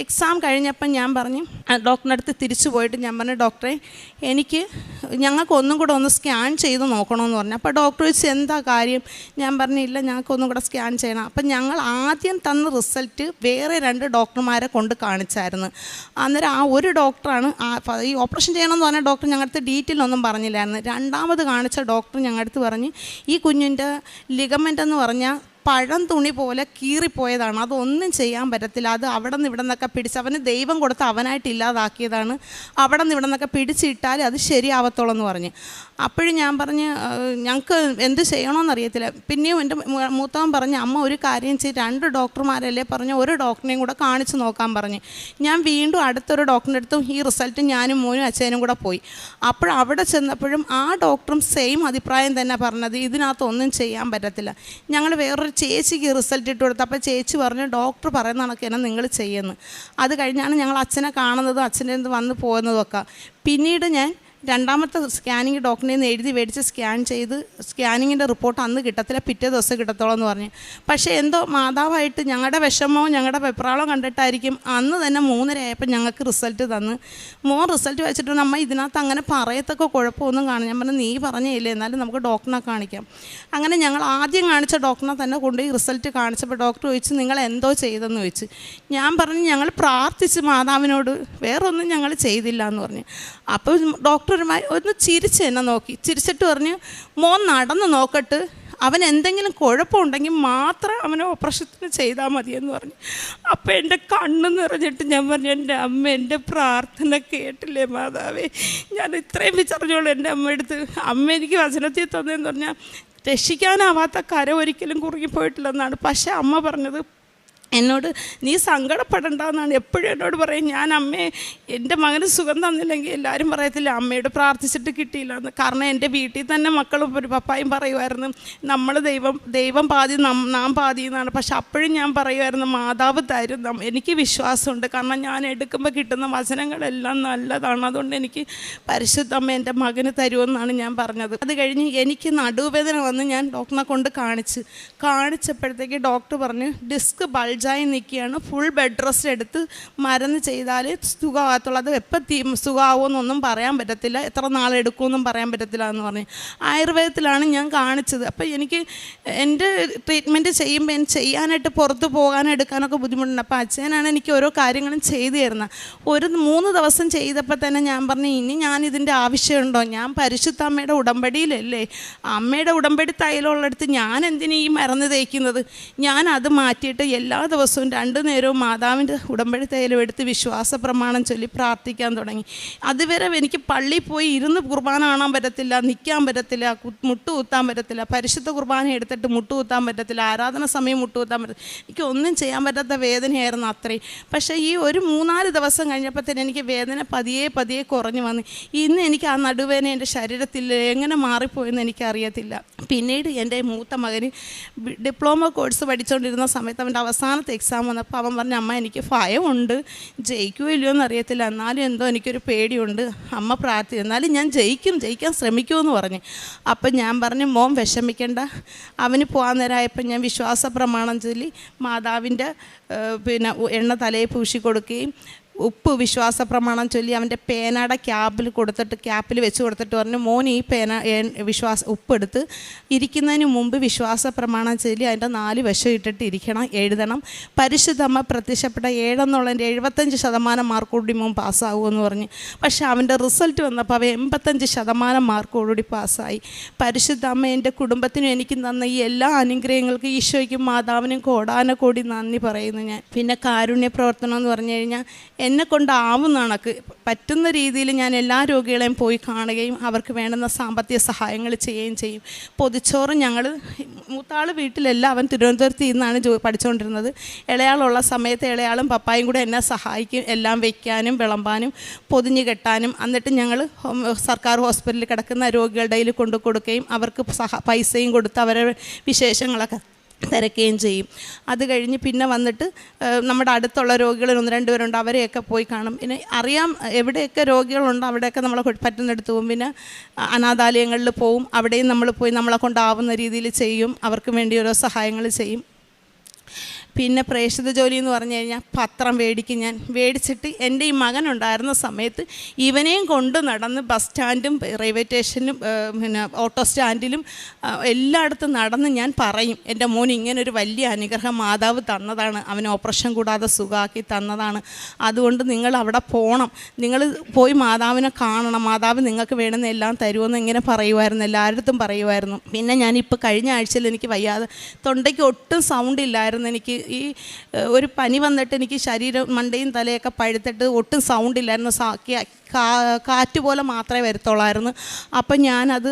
എക്സാം കഴിഞ്ഞപ്പം ഞാൻ പറഞ്ഞു ഡോക്ടറിൻ്റെ അടുത്ത് തിരിച്ചു പോയിട്ട് ഞാൻ പറഞ്ഞു ഡോക്ടറെ ഞങ്ങൾക്ക് ഒന്നും കൂടെ ഒന്ന് സ്കാൻ ചെയ്ത് നോക്കണമെന്ന് പറഞ്ഞു. അപ്പോൾ ഡോക്ടർ ചോദിച്ചു എന്താ കാര്യം? ഞാൻ പറഞ്ഞില്ല ഞങ്ങൾക്കൊന്നും കൂടെ സ്കാൻ ചെയ്യണം. അപ്പം ഞങ്ങൾ ആദ്യം തന്ന റിസൾട്ട് വേറെ 2 ഡോക്ടർമാരെ കൊണ്ട് കാണിച്ചായിരുന്നു. അന്നേരം ആ ഒരു ഡോക്ടറാണ് ഈ ഓപ്പറേഷൻ ചെയ്യണമെന്ന് പറഞ്ഞ ഡോക്ടർ ഞങ്ങളുടെ ഡീറ്റെയിൽ ഒന്നും പറഞ്ഞില്ലായിരുന്നു. 2ാമത് കാണിച്ച ഡോക്ടർ ഞങ്ങളുടെ പറഞ്ഞ് ഈ കുഞ്ഞിൻ്റെ ലിഗമെൻ്റ് എന്ന് പറഞ്ഞാൽ പഴം തുണി പോലെ കീറിപ്പോയതാണ്, അതൊന്നും ചെയ്യാൻ പറ്റത്തില്ല, അത് അവിടെ നിന്ന് ഇവിടെ നിന്നൊക്കെ പിടിച്ച് അവന് ദൈവം കൊടുത്ത് അവനായിട്ട് ഇല്ലാതാക്കിയതാണ്, അവിടെ നിന്ന് ഇവിടെ നിന്നൊക്കെ പിടിച്ചിട്ടാൽ അത് ശരിയാവത്തോളെന്ന് പറഞ്ഞ്. അപ്പോഴും ഞാൻ പറഞ്ഞ് ഞങ്ങൾക്ക് എന്ത് ചെയ്യണമെന്നറിയത്തില്ല. പിന്നെയും എൻ്റെ മൂത്തവൻ പറഞ്ഞ് അമ്മ ഒരു കാര്യം ചെയ്ത് 2 ഡോക്ടർമാരല്ലേ പറഞ്ഞ് ഒരു ഡോക്ടറിനെയും കൂടെ കാണിച്ച് നോക്കാൻ പറഞ്ഞ്. ഞാൻ വീണ്ടും അടുത്തൊരു ഡോക്ടറിൻ്റെ അടുത്തും ഈ റിസൾട്ട് ഞാനും മോനും അച്ഛനും കൂടെ പോയി. അവിടെ ചെന്നപ്പോഴും ആ ഡോക്ടറും സെയിം അഭിപ്രായം തന്നെ പറഞ്ഞത്, ഇതിനകത്തൊന്നും ചെയ്യാൻ പറ്റത്തില്ല. ഞങ്ങൾ വേറൊരു ചേച്ചിക്ക് റിസൾട്ട് ഇട്ട് കൊടുത്തു. അപ്പോൾ ചേച്ചി പറഞ്ഞു ഡോക്ടർ പറയുന്ന കണക്ക് തന്നെ നിങ്ങൾ ചെയ്യുന്നു. അത് കഴിഞ്ഞാണ് ഞങ്ങൾ അച്ഛനെ കാണുന്നതും അച്ഛൻ്റെ അടുത്ത് വന്ന് പോകുന്നതൊക്കെ. പിന്നീട് ഞാൻ 2ാമത്തെ സ്കാനിങ് ഡോക്ടറിൽ നിന്ന് എഴുതി മേടിച്ച് സ്കാൻ ചെയ്ത് സ്കാനിങ്ങിൻ്റെ റിപ്പോർട്ട് അന്ന് കിട്ടത്തില്ല, പിറ്റേ ദിവസം കിട്ടത്തോളം എന്ന് പറഞ്ഞു. പക്ഷേ എന്തോ മാതാവായിട്ട് ഞങ്ങളുടെ വിഷമവും ഞങ്ങളുടെ വെപ്രാളവും കണ്ടിട്ടായിരിക്കും അന്ന് തന്നെ 3:30 ആയപ്പോൾ ഞങ്ങൾക്ക് റിസൾട്ട് തന്ന്. മോൻ റിസൾട്ട് വെച്ചിട്ട് നമ്മൾ ഇതിനകത്ത് അങ്ങനെ പറയത്തൊക്കെ കുഴപ്പമൊന്നും കാണും. ഞാൻ പറഞ്ഞു നീ പറഞ്ഞില്ലേ, എന്നാലും നമുക്ക് ഡോക്ടറിനെ കാണിക്കാം. അങ്ങനെ ഞങ്ങൾ ആദ്യം കാണിച്ച ഡോക്ടറിനെ തന്നെ കൊണ്ടുപോയി റിസൾട്ട് കാണിച്ചപ്പോൾ ഡോക്ടർ ചോദിച്ചു നിങ്ങൾ എന്തോ ചെയ്തെന്ന് ചോദിച്ചു. ഞാൻ പറഞ്ഞു ഞങ്ങൾ പ്രാർത്ഥിച്ച് മാതാവിനോട്, വേറൊന്നും ഞങ്ങൾ ചെയ്തില്ല എന്ന് പറഞ്ഞു. അപ്പോൾ ഡോക്ടർ ഒന്ന് ചിരിച്ച് എന്നെ നോക്കി, ചിരിച്ചിട്ട് പറഞ്ഞു മോൻ നടന്ന് നോക്കട്ട്, അവൻ എന്തെങ്കിലും കുഴപ്പമുണ്ടെങ്കിൽ മാത്രം അവനെ ഓപ്പറേഷത്തിന് ചെയ്താൽ മതിയെന്ന് പറഞ്ഞു. അപ്പോൾ എൻ്റെ കണ്ണ് നിറഞ്ഞിട്ട് ഞാൻ പറഞ്ഞു എൻ്റെ അമ്മ എൻ്റെ പ്രാർത്ഥന കേട്ടില്ലേ മാതാവേ, ഞാൻ ഇത്രയും വിചാരിച്ചോളൂ എൻ്റെ അമ്മയെടുത്ത്. അമ്മ എനിക്ക് വചനത്തിൽ തന്നതെന്ന് പറഞ്ഞാൽ രക്ഷിക്കാനാവാത്ത കര ഒരിക്കലും കുറുകിപ്പോയിട്ടില്ലെന്നാണ്. പക്ഷേ അമ്മ പറഞ്ഞത് എന്നോട് നീ സങ്കടപ്പെടണ്ടെന്നാണ് എപ്പോഴും എന്നോട് പറയും. ഞാൻ അമ്മയെ എൻ്റെ മകന് സുഖം തന്നില്ലെങ്കിൽ എല്ലാവരും പറയത്തില്ല അമ്മയോട് പ്രാർത്ഥിച്ചിട്ട് കിട്ടിയില്ല എന്ന്. കാരണം എൻ്റെ വീട്ടിൽ തന്നെ മക്കളും ഒരു പപ്പായും പറയുമായിരുന്നു നമ്മൾ ദൈവം പാതി നാം പാതി എന്നാണ്. പക്ഷെ അപ്പോഴും ഞാൻ പറയുമായിരുന്നു മാതാവ് തരും, എനിക്ക് വിശ്വാസമുണ്ട്. കാരണം ഞാൻ എടുക്കുമ്പോൾ കിട്ടുന്ന വചനങ്ങളെല്ലാം നല്ലതാണ്, അതുകൊണ്ട് എനിക്ക് പരിശുദ്ധ അമ്മ എൻ്റെ മകന് തരുമെന്നാണ് ഞാൻ പറഞ്ഞത്. അത് കഴിഞ്ഞ് എനിക്ക് നടുവേദന വന്ന് ഞാൻ ഡോക്ടറിനെ കൊണ്ട് കാണിച്ചപ്പോഴത്തേക്ക് ഡോക്ടർ പറഞ്ഞു ഡിസ്ക് ബൾജായി നിൽക്കുകയാണ്, ഫുൾ ബെഡ് റെസ്റ്റ് എടുത്ത് മരുന്ന് ചെയ്താൽ സുഖമാകത്തുള്ളൂ. അത് എപ്പോൾ സുഖമാവുമെന്നൊന്നും പറയാൻ പറ്റത്തില്ല, എത്ര നാളെടുക്കുമെന്നും പറയാൻ പറ്റത്തില്ല എന്ന് പറഞ്ഞു. ആയുർവേദത്തിലാണ് ഞാൻ കാണിച്ചത്. അപ്പോൾ എനിക്ക് എൻ്റെ ട്രീറ്റ്മെൻറ്റ് ചെയ്യുമ്പോൾ എനിക്ക് ചെയ്യാനായിട്ട് പുറത്ത് പോകാനും എടുക്കാനൊക്കെ ബുദ്ധിമുട്ടുണ്ട്. അപ്പോൾ അച്ഛനാണ് എനിക്ക് ഓരോ കാര്യങ്ങളും ചെയ്തു തരുന്നത്. ഒരു 3 ദിവസം ചെയ്തപ്പോൾ തന്നെ ഞാൻ പറഞ്ഞു ഇനി ഞാനിതിൻ്റെ ആവശ്യമുണ്ടോ, ഞാൻ പരിശുദ്ധ അമ്മയുടെ ഉടമ്പടിയിലല്ലേ, അമ്മയുടെ ഉടമ്പടി തൈലമുള്ളടുത്ത് ഞാൻ എന്തിനീ ഈ മരുന്ന് തേക്കുന്നത്. ഞാൻ അത് മാറ്റിയിട്ട് എല്ലാ ദിവസവും 2 നേരവും മാതാവിൻ്റെ ഉടമ്പടി തൈലം എടുത്ത് വിശ്വാസ പ്രമാണം ചൊല്ലി പ്രാർത്ഥിക്കാൻ തുടങ്ങി. അതുവരെ എനിക്ക് പള്ളിയിൽ പോയി ഇരുന്ന് കുർബാന കാണാൻ പറ്റത്തില്ല, നിൽക്കാൻ പറ്റത്തില്ല, മുട്ടുകുത്താൻ പറ്റത്തില്ല, പരിശുദ്ധ കുർബാന എടുത്തിട്ട് മുട്ടുകുത്താൻ പറ്റത്തില്ല, ആരാധന സമയം മുട്ടുകുത്താൻ പറ്റത്തില്ല. എനിക്ക് ഒന്നും ചെയ്യാൻ പറ്റാത്ത വേദനയായിരുന്നു അത്രയും. പക്ഷേ ഈ ഒരു 3-4 ദിവസം കഴിഞ്ഞപ്പോൾ തന്നെ എനിക്ക് വേദന പതിയെ കുറഞ്ഞു വന്നു. ഇന്ന് എനിക്ക് ആ നടുവേദന എൻ്റെ ശരീരത്തിൽ എങ്ങനെ മാറിപ്പോയെന്ന് എനിക്കറിയത്തില്ല. പിന്നീട് എൻ്റെ മൂത്ത മകന് ഡിപ്ലോമ കോഴ്സ് പഠിച്ചുകൊണ്ടിരുന്ന സമയത്ത് അവൻ്റെ അവസാനത്തെ എക്സാം വന്നപ്പോൾ അവൻ പറഞ്ഞ അമ്മ എനിക്ക് ഭയമുണ്ട്, ജയിക്കുമോ ഇല്ലയോ എന്നറിയത്തില്ല, എന്നാലും എന്തോ എനിക്കൊരു പേടിയുണ്ട്, അമ്മ എന്നാലും ഞാൻ ജയിക്കാൻ ശ്രമിക്കുമെന്ന് പറഞ്ഞു. അപ്പം ഞാൻ പറഞ്ഞു മോൻ വിഷമിക്കേണ്ട. അവന് പോകാൻ നേരമായപ്പോൾ ഞാൻ വിശ്വാസ പ്രമാണം ചൊല്ലി മാതാവിൻ്റെ എണ്ണ തലയിൽ പൂശി കൊടുക്കുകയും ഉപ്പ് വിശ്വാസ പ്രമാണം ചൊല്ലി അവൻ്റെ പേനയുടെ ക്യാപ്പിൽ വെച്ച് കൊടുത്തിട്ട് പറഞ്ഞു മോൻ ഈ ഉപ്പെടുത്ത് ഇരിക്കുന്നതിന് മുമ്പ് വിശ്വാസ പ്രമാണം ചൊല്ലി അതിൻ്റെ 4 വശം ഇട്ടിട്ട് എഴുതണം. പരിശുദ്ധമ്മ പ്രത്യക്ഷപ്പെട്ട 7 എന്നുള്ളതിൻ്റെ 75% മാർക്കോടുകൂടി മോൻ പാസ്സാകുമെന്ന് പറഞ്ഞു. പക്ഷേ അവൻ്റെ റിസൾട്ട് വന്നപ്പോൾ അവ 85% മാർക്കോടുകൂടി പാസ്സായി. പരിശുദ്ധ അമ്മ എൻ്റെ കുടുംബത്തിനും എനിക്ക് തന്ന ഈ എല്ലാ അനുഗ്രഹങ്ങൾക്കും ഈശോയ്ക്കും മാതാവിനും കോടാനക്കോടി നന്ദി പറയുന്നു ഞാൻ. പിന്നെ കാരുണ്യ പ്രവർത്തനം എന്ന് പറഞ്ഞു കഴിഞ്ഞാൽ എന്നെ കൊണ്ടാവുന്ന കണക്ക് പറ്റുന്ന രീതിയിൽ ഞാൻ എല്ലാ രോഗികളെയും പോയി കാണുകയും അവർക്ക് വേണ്ടുന്ന സാമ്പത്തിക സഹായങ്ങൾ ചെയ്യുകയും ചെയ്യും. പൊതിച്ചോറ് ഞങ്ങൾ മൂത്താൾ വീട്ടിലല്ല, അവൻ തിരുവനന്തപുരത്ത് നിന്നാണ് പഠിച്ചുകൊണ്ടിരുന്നത്. ഇളയാളുള്ള സമയത്ത് ഇളയാളും പപ്പായും കൂടെ എന്നെ സഹായിക്കും, എല്ലാം വയ്ക്കാനും വിളമ്പാനും പൊതിഞ്ഞ് കെട്ടാനും. എന്നിട്ട് ഞങ്ങൾ സർക്കാർ ഹോസ്പിറ്റലിൽ കിടക്കുന്ന രോഗികളുടെ കയ്യിൽ കൊണ്ടു കൊടുക്കുകയും അവർക്ക് പൈസയും കൊടുത്ത് അവരുടെ വിശേഷങ്ങളൊക്കെ തിരക്കുകയും ചെയ്യും. അത് കഴിഞ്ഞ് പിന്നെ വന്നിട്ട് നമ്മുടെ അടുത്തുള്ള രോഗികൾ 1-2 പേരുണ്ട്, അവരെയൊക്കെ പോയി കാണും. പിന്നെ അറിയാം എവിടെയൊക്കെ രോഗികളുണ്ടോ അവിടെയൊക്കെ നമ്മളെ പറ്റുന്നിടത്ത് പോകും. പിന്നെ അനാഥാലയങ്ങളിൽ പോവും, അവിടെയും നമ്മൾ പോയി നമ്മളെ കൊണ്ടാവുന്ന രീതിയിൽ ചെയ്യും, അവർക്ക് വേണ്ടി ഓരോ സഹായങ്ങൾ ചെയ്യും. പിന്നെ പ്രേക്ഷിത ജോലി എന്ന് പറഞ്ഞു കഴിഞ്ഞാൽ പത്രം മേടിച്ചിട്ട് എൻ്റെ ഈ മകനുണ്ടായിരുന്ന സമയത്ത് ഇവനെയും കൊണ്ട് നടന്ന് ബസ് സ്റ്റാൻഡും റെയിൽവേ സ്റ്റേഷനും പിന്നെ ഓട്ടോ സ്റ്റാൻഡിലും എല്ലായിടത്തും നടന്ന് ഞാൻ പറയും എൻ്റെ മോൻ ഇങ്ങനൊരു വലിയ അനുഗ്രഹം മാതാവ് തന്നതാണ്, അവന് ഓപ്പറേഷൻ കൂടാതെ സുഖമാക്കി തന്നതാണ്, അതുകൊണ്ട് നിങ്ങൾ അവിടെ പോകണം, നിങ്ങൾ പോയി മാതാവിനെ കാണണം, മാതാവ് നിങ്ങൾക്ക് വേണമെന്ന് എല്ലാം തരുമെന്ന് ഇങ്ങനെ പറയുമായിരുന്നു, എല്ലായിടത്തും പറയുമായിരുന്നു. പിന്നെ ഞാനിപ്പോൾ കഴിഞ്ഞ ആഴ്ചയിൽ എനിക്ക് വയ്യാതെ തൊണ്ടയ്ക്ക് ഒട്ടും സൗണ്ട് ഇല്ലായിരുന്നു, എനിക്ക് ഈ ഒരു പനി വന്നിട്ട് എനിക്ക് ശരീരം മണ്ടയും തലയൊക്കെ പഴുത്തിട്ട് ഒട്ടും സൗണ്ട് ഇല്ലായിരുന്നു. കാറ്റ് പോലെ മാത്രമേ വരത്തുള്ളായിരുന്നു. അപ്പം ഞാനത്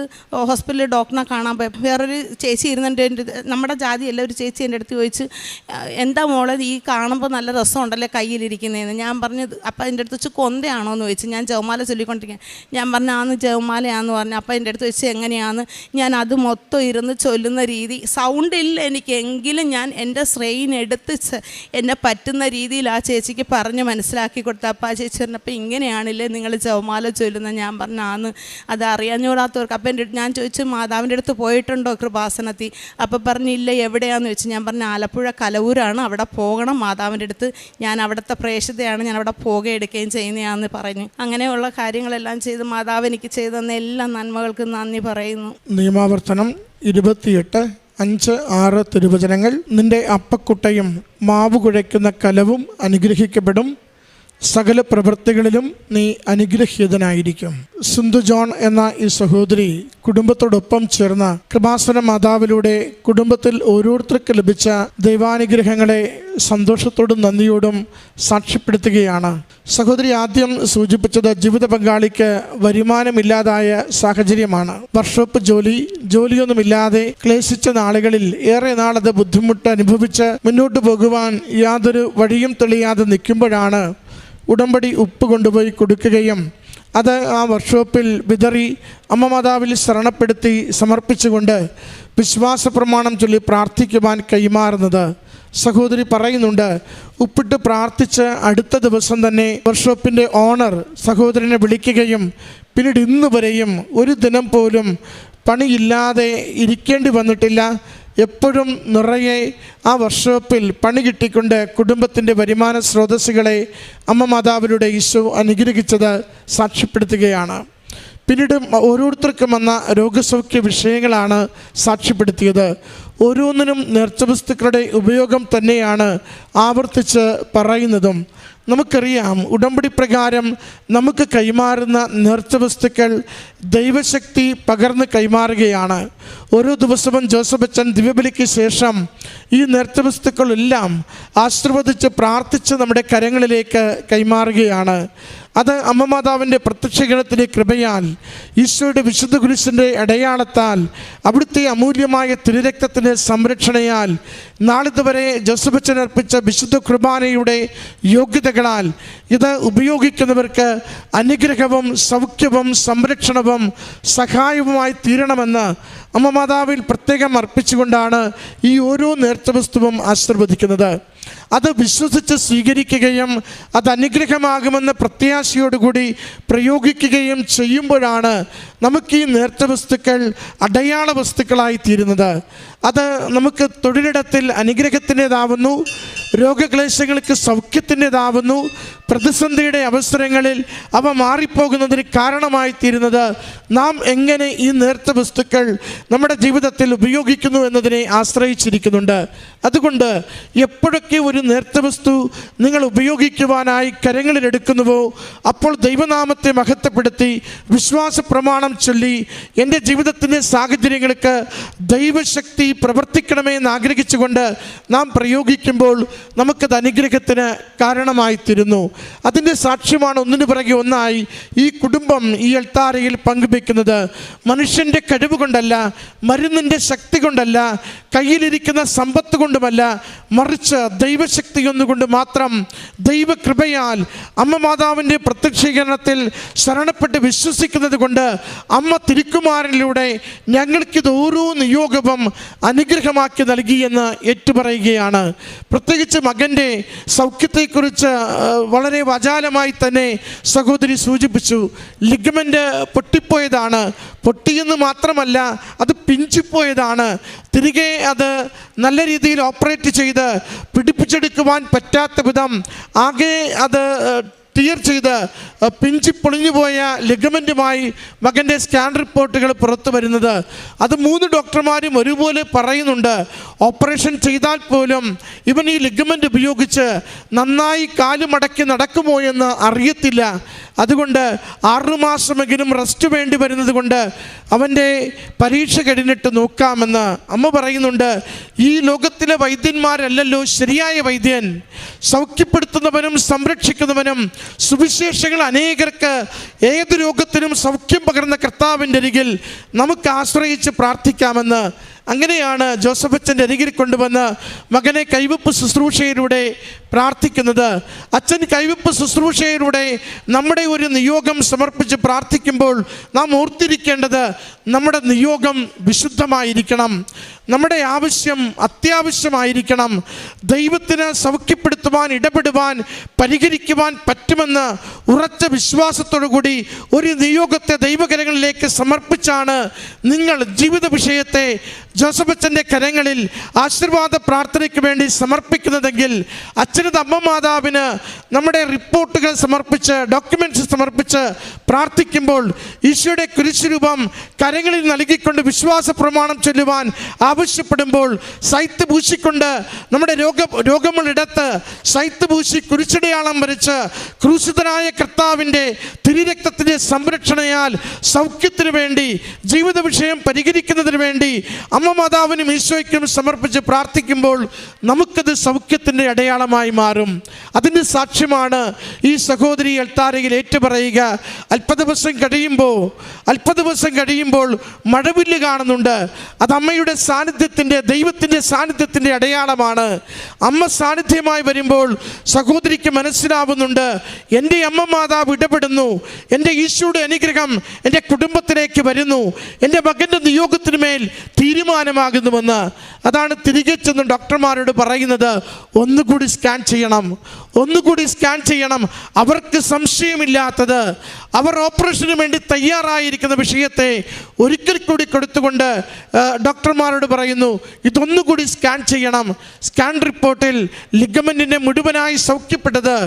ഹോസ്പിറ്റലിൽ ഡോക്ടറിനെ കാണാൻ പോയി. വേറൊരു ചേച്ചി ഇരുന്നിട്ട് നമ്മുടെ ജാതിയല്ല, ഒരു ചേച്ചി എൻ്റെ അടുത്ത് ചോദിച്ച്, എന്താ മോളെ ഈ കാണുമ്പോൾ നല്ല രസമുണ്ടല്ലേ കയ്യിലിരിക്കുന്നതെന്ന്. ഞാൻ പറഞ്ഞത്, അപ്പം എൻ്റെ അടുത്ത് വെച്ച് കൊന്തയാണോ എന്ന് ചോദിച്ചു. ഞാൻ ജവമാല ചൊല്ലിക്കൊണ്ടിരിക്കുക. ഞാൻ പറഞ്ഞു ആന്ന് ജവമാലയാന്ന് പറഞ്ഞു. അപ്പം എൻ്റെ അടുത്ത് വെച്ച് എങ്ങനെയാന്ന് ഞാൻ അത് മൊത്തം ഇരുന്ന് ചൊല്ലുന്ന രീതി, സൗണ്ട് ഇല്ല എനിക്കെങ്കിലും ഞാൻ എൻ്റെ സ്ട്രെയിൻ എടുത്ത് എന്നെ പറ്റുന്ന രീതിയിൽ ആ ചേച്ചിക്ക് പറഞ്ഞ് മനസ്സിലാക്കി കൊടുത്ത. അപ്പം ആ ചേച്ചി പറഞ്ഞപ്പോൾ ഇങ്ങനെയാണില്ലേ നിങ്ങൾ ജവമാല ചൊല്ലുന്ന. ഞാൻ പറഞ്ഞു ആന്ന്, അത് അറിയാഞ്ഞൂടാത്തവർക്ക്. അപ്പം ഞാൻ ചോദിച്ചു മാതാവിൻ്റെ അടുത്ത് പോയിട്ടുണ്ടോ കൃപാസനത്തിൽ? അപ്പം പറഞ്ഞില്ല, എവിടെയാണെന്ന് ചോദിച്ചു. ഞാൻ പറഞ്ഞു ആലപ്പുഴ കലവൂരാണ്, അവിടെ പോകണം മാതാവിൻ്റെ അടുത്ത്, ഞാൻ അവിടുത്തെ പ്രേക്ഷിതയാണ്, ഞാൻ അവിടെ പോകുകയും ചെയ്യുന്നതാണെന്ന് പറഞ്ഞു. അങ്ങനെയുള്ള കാര്യങ്ങളെല്ലാം ചെയ്ത് മാതാവ് എനിക്ക് ചെയ്തെന്ന എല്ലാ നന്മകൾക്കും നന്ദി പറയുന്നു. നിയമാവർത്തനം 28:5-6 തിരുവചനങ്ങൾ. നിന്റെ അപ്പക്കുട്ടയും മാവ് കുഴയ്ക്കുന്ന കലവും അനുഗ്രഹിക്കപ്പെടും, സകല പ്രവൃത്തികളിലും നീ അനുഗ്രഹീതനായിരിക്കും. സിന്ധു ജോൺ എന്ന ഈ സഹോദരി കുടുംബത്തോടൊപ്പം ചേർന്ന കൃപാസന മാതാവിലൂടെ കുടുംബത്തിൽ ഓരോരുത്തർക്ക് ലഭിച്ച ദൈവാനുഗ്രഹങ്ങളെ സന്തോഷത്തോടും നന്ദിയോടും സാക്ഷ്യപ്പെടുത്തുകയാണ്. സഹോദരി ആദ്യം സൂചിപ്പിച്ചത് ജീവിത പങ്കാളിക്ക് വരുമാനമില്ലാതായ സാഹചര്യമാണ്. വർക്ക്ഷോപ്പ് ജോലിയൊന്നുമില്ലാതെ ക്ലേശിച്ച നാളുകളിൽ ഏറെ നാളത് ബുദ്ധിമുട്ട് അനുഭവിച്ച് മുന്നോട്ട് പോകുവാൻ യാതൊരു വഴിയും തെളിയാതെ നിൽക്കുമ്പോഴാണ് ഉടമ്പടി ഉപ്പ് കൊണ്ടുപോയി കൊടുക്കുകയും അത് ആ വർക്ക്ഷോപ്പിൽ വിതറി അമ്മ മാതാവിൽ ശരണപ്പെടുത്തി സമർപ്പിച്ചുകൊണ്ട് വിശ്വാസ പ്രമാണം ചൊല്ലി പ്രാർത്ഥിക്കുവാൻ കൈമാറുന്നത്. സഹോദരി പറയുന്നുണ്ട്, ഉപ്പിട്ട് പ്രാർത്ഥിച്ച് അടുത്ത ദിവസം തന്നെ വർക്ക്ഷോപ്പിൻ്റെ ഓണർ സഹോദരനെ വിളിക്കുകയും പിന്നീട് ഇന്ന് വരെയും ഒരു ദിനം പോലും പണിയില്ലാതെ ഇരിക്കേണ്ടി വന്നിട്ടില്ല. എപ്പോഴും നിറയെ ആ വർക്ക്ഷോപ്പിൽ പണി കിട്ടിക്കൊണ്ട് കുടുംബത്തിൻ്റെ വരുമാന സ്രോതസ്സുകളെ അമ്മ മാതാവിലൂടെ ഈശോ അനുഗ്രഹിച്ചത് സാക്ഷ്യപ്പെടുത്തുകയാണ്. പിന്നീട് ഓരോരുത്തർക്കും വന്ന രോഗസൗഖ്യ വിഷയങ്ങളാണ് സാക്ഷ്യപ്പെടുത്തിയത്. ഓരോന്നിനും നേർച്ച വസ്തുക്കളുടെ ഉപയോഗം തന്നെയാണ് ആവർത്തിച്ച് പറയുന്നതും. നമുക്കറിയാം, ഉടമ്പടി പ്രകാരം നമുക്ക് കൈമാറുന്ന നേർച്ച വസ്തുക്കൾ ദൈവശക്തി പകർന്ന് കൈമാറുകയാണ്. ഓരോ ദിവസവും ജോസഫ് അച്ഛൻ ദിവ്യബലിക്ക് ശേഷം ഈ നേർച്ച വസ്തുക്കളെല്ലാം ആശീർവദിച്ച് പ്രാർത്ഥിച്ച് നമ്മുടെ കരങ്ങളിലേക്ക് കൈമാറുകയാണ്. അത് അമ്മ മാതാവിൻ്റെ പ്രത്യക്ഷീകരണത്തിൻ്റെ കൃപയാൽ, ഈശോയുടെ വിശുദ്ധ കുരിശിൻ്റെ അടയാളത്താൽ, അവിടുത്തെ അമൂല്യമായ തിരുരക്തത്തിൻ്റെ സംരക്ഷണയാൽ, നാളിതുവരെ ജോസഫ് അച്ഛൻ അർപ്പിച്ച വിശുദ്ധ കുർബാനയുടെ യോഗ്യതകളാൽ ഇത് ഉപയോഗിക്കുന്നവർക്ക് അനുഗ്രഹവും സൗഖ്യവും സംരക്ഷണവും സഹായവുമായി തീരണമെന്ന് അമ്മ മാതാവിൽ പ്രത്യേകം അർപ്പിച്ചുകൊണ്ടാണ് ഈ ഓരോ നേർച്ച വസ്തുവും ആശീർവദിക്കുന്നത്. അത് വിശ്വസിച്ച് സ്വീകരിക്കുകയും അത് അനുഗ്രഹമാകുമെന്ന പ്രത്യാശയോടുകൂടി പ്രയോഗിക്കുകയും ചെയ്യുമ്പോഴാണ് നമുക്ക് ഈ നേർച്ച വസ്തുക്കൾ അടയാള വസ്തുക്കളായി തീരുന്നത്. അത് നമുക്ക് തൊഴിലിടത്തിൽ അനുഗ്രഹത്തിൻ്റെതാവുന്നു, രോഗക്ലേശങ്ങൾക്ക് സൗഖ്യത്തിൻ്റെതാവുന്നു, പ്രതിസന്ധിയുടെ അവസരങ്ങളിൽ അവ മാറിപ്പോകുന്നതിന് കാരണമായി തീരുന്നത് നാം എങ്ങനെ ഈ നേർച്ച വസ്തുക്കൾ നമ്മുടെ ജീവിതത്തിൽ ഉപയോഗിക്കുന്നു എന്നതിനെ ആശ്രയിച്ചിരിക്കുന്നുണ്ട്. അതുകൊണ്ട് എപ്പോഴൊക്കെ ഒരു നേർച്ച വസ്തു നിങ്ങൾ ഉപയോഗിക്കുവാനായി കരങ്ങളിലെടുക്കുന്നുവോ അപ്പോൾ ദൈവനാമത്തെ മഹത്വപ്പെടുത്തി വിശ്വാസ പ്രമാണം ചൊല്ലി എൻ്റെ ജീവിതത്തിൻ്റെ സാഹചര്യങ്ങൾക്ക് ദൈവശക്തി പ്രവർത്തിക്കണമേ എന്ന് ആഗ്രഹിച്ചുകൊണ്ട് നാം പ്രയോഗിക്കുമ്പോൾ നമുക്കത് അനുഗ്രഹത്തിന് കാരണമായി തീരുന്നു. അതിൻ്റെ സാക്ഷ്യമാണ് ഒന്നിനു പിറകെ ഒന്നായി ഈ കുടുംബം ഈ അൾത്താരയിൽ പങ്കുവെക്കുന്നത്. മനുഷ്യൻ്റെ കഴിവ് കൊണ്ടല്ല, മരുന്നിൻ്റെ ശക്തി കൊണ്ടല്ല, കയ്യിലിരിക്കുന്ന സമ്പത്ത് കൊണ്ടുമല്ല, മറിച്ച് ദൈവശക്തി ഒന്നുകൊണ്ട് മാത്രം, ദൈവകൃപയാൽ അമ്മ മാതാവിൻ്റെ പ്രത്യക്ഷീകരണത്തിൽ ശരണപ്പെട്ട് വിശ്വസിക്കുന്നത് കൊണ്ട് അമ്മ തിരുക്കുമാരനിലൂടെ ഞങ്ങൾക്കിത് ഓരോ നിയോഗവും അനുഗ്രഹമാക്കി നൽകിയെന്ന് ഏറ്റുപറയുകയാണ്. പ്രത്യേകിച്ച് മകൻ്റെ സൗഖ്യത്തെക്കുറിച്ച് വളരെ വാചാലമായി തന്നെ സഹോദരി സൂചിപ്പിച്ചു. ലിഗമെൻ്റ് പൊട്ടിപ്പോയതാണ്. പൊട്ടിയെന്ന് മാത്രമല്ല, അത് പിഞ്ചിപ്പോയതാണ്. തിരികെ അത് നല്ല രീതിയിൽ ഓപ്പറേറ്റ് ചെയ്ത് പിടിപ്പിച്ചെടുക്കുവാൻ പറ്റാത്ത വിധം ആകെ അത് ടിയർ ചെയ്ത് പിഞ്ചി പൊളിഞ്ഞുപോയ ലിഗമെൻറ്റുമായി മകൻ്റെ സ്കാൻ റിപ്പോർട്ടുകൾ പുറത്തു വരുന്നത്. അത് 3 ഡോക്ടർമാരും ഒരുപോലെ പറയുന്നുണ്ട്, ഓപ്പറേഷൻ ചെയ്താൽ പോലും ഇവൻ ഈ ലിഗമെൻ്റ് ഉപയോഗിച്ച് നന്നായി കാല് മടക്കി നടക്കുമോ എന്ന് അറിയത്തില്ല. അതുകൊണ്ട് 6 മാസമെങ്കിലും റെസ്റ്റ് വേണ്ടി വരുന്നത് കൊണ്ട് അവൻ്റെ പരീക്ഷ കഴിഞ്ഞിട്ട് നോക്കാമെന്ന് അമ്മ പറയുന്നുണ്ട്. ഈ ലോകത്തിലെ വൈദ്യന്മാരല്ലല്ലോ ശരിയായ വൈദ്യൻ. സൗഖ്യപ്പെടുത്തുന്നവനും സംരക്ഷിക്കുന്നവനും സുവിശേഷങ്ങൾ അനേകർക്ക് ഏത് രോഗത്തിനും സൗഖ്യം പകർന്ന കർത്താവിൻ്റെ അരികിൽ നമുക്ക് ആശ്രയിച്ച് പ്രാർത്ഥിക്കാമെന്ന്. അങ്ങനെയാണ് ജോസഫ് അച്ഛൻ്റെ അരികിൽ കൊണ്ടുവന്ന് മകനെ കൈവെപ്പ് ശുശ്രൂഷയിലൂടെ പ്രാർത്ഥിക്കുന്നത്. അച്ഛൻ കൈവെപ്പ് ശുശ്രൂഷയിലൂടെ നമ്മുടെ ഒരു നിയോഗം സമർപ്പിച്ച് പ്രാർത്ഥിക്കുമ്പോൾ നാം ഓർത്തിരിക്കേണ്ടത് നമ്മുടെ നിയോഗം വിശുദ്ധമായിരിക്കണം, നമ്മുടെ ആവശ്യം അത്യാവശ്യമായിരിക്കണം. ദൈവത്തിന് സൗഖ്യപ്പെടുത്തുവാൻ, ഇടപെടുവാൻ, പരിഹരിക്കുവാൻ പറ്റുമെന്ന് ഉറച്ച വിശ്വാസത്തോടു കൂടി ഒരു നിയോഗത്തെ ദൈവകരങ്ങളിലേക്ക് സമർപ്പിച്ചാണ് നിങ്ങൾ ജീവിത വിഷയത്തെ ജോസഫ് അച്ഛൻ്റെ കരങ്ങളിൽ ആശീർവാദ പ്രാർത്ഥനയ്ക്ക് വേണ്ടി സമർപ്പിക്കുന്നതെങ്കിൽ അച്ഛനത് അമ്മ മാതാവിന് നമ്മുടെ റിപ്പോർട്ടുകൾ സമർപ്പിച്ച്, ഡോക്യുമെൻറ്റ്സ് സമർപ്പിച്ച് പ്രാർത്ഥിക്കുമ്പോൾ ഈശോയുടെ കുരിശുരൂപം കരങ്ങളിൽ നൽകിക്കൊണ്ട് വിശ്വാസ പ്രമാണം ചൊല്ലുവാൻ ആവശ്യപ്പെടുമ്പോൾ സൈത്ത് പൂശിക്കൊണ്ട് നമ്മുടെ രോഗങ്ങളിടത്ത് സൈത്ത് പൂശി കുരിശടയാളം വരച്ച് ക്രൂശിതനായ കർത്താവിൻ്റെ തിരുരക്തത്തിൻ്റെ സംരക്ഷണയാൽ സൗഖ്യത്തിനു വേണ്ടി, ജീവിത വിഷയം പരിഹരിക്കുന്നതിന് വേണ്ടി അമ്മ മാതാവിനും ഈശോയ്ക്കും സമർപ്പിച്ച് പ്രാർത്ഥിക്കുമ്പോൾ നമുക്കത് സൗഖ്യത്തിൻ്റെ അടയാളമായി മാറും. അതിൻ്റെ സാക്ഷ്യമാണ് ഈ സഹോദരി അൾത്താരയിൽ ഏറ്റുപറയുക. അല്പ ദിവസം കഴിയുമ്പോൾ മഴവില്ല് കാണുന്നുണ്ട്. അത് അമ്മയുടെ സാന്നിധ്യത്തിൻ്റെ, ദൈവത്തിൻ്റെ സാന്നിധ്യത്തിൻ്റെ അടയാളമാണ്. അമ്മ സാന്നിധ്യമായി വരുമ്പോൾ സഹോദരിക്ക് മനസ്സിലാവുന്നുണ്ട്, എൻ്റെ അമ്മ മാതാവ് ഇടപെടുന്നു, എൻ്റെ ഈശോയുടെ അനുഗ്രഹം എൻ്റെ കുടുംബത്തിലേക്ക് വരുന്നു, എൻ്റെ മകൻ്റെ നിയോഗത്തിന് മേൽ തീരുമാനമാകുന്നുവെന്ന്. അതാണ് തിരികെ ചെന്ന് ഡോക്ടർമാരോട് പറയുന്നത്, ഒന്നുകൂടി സ്കാൻ ചെയ്യണം. അവർക്ക് സംശയമില്ലാത്തത്, അവർ ഓപ്പറേഷന് വേണ്ടി തയ്യാറായിരിക്കുന്ന വിഷയത്തെ ഒരിക്കൽ കൂടി കൊടുത്തുകൊണ്ട് ഡോക്ടർമാരോട് പറയുന്നു, ഇതൊന്നുകൂടി സ്കാൻ ചെയ്യണം. സ്കാൻ റിപ്പോർട്ടിൽ ലിഗമെൻറ്റിനെ മുഴുവനായി സൗഖ്യപ്പെട്ടത്,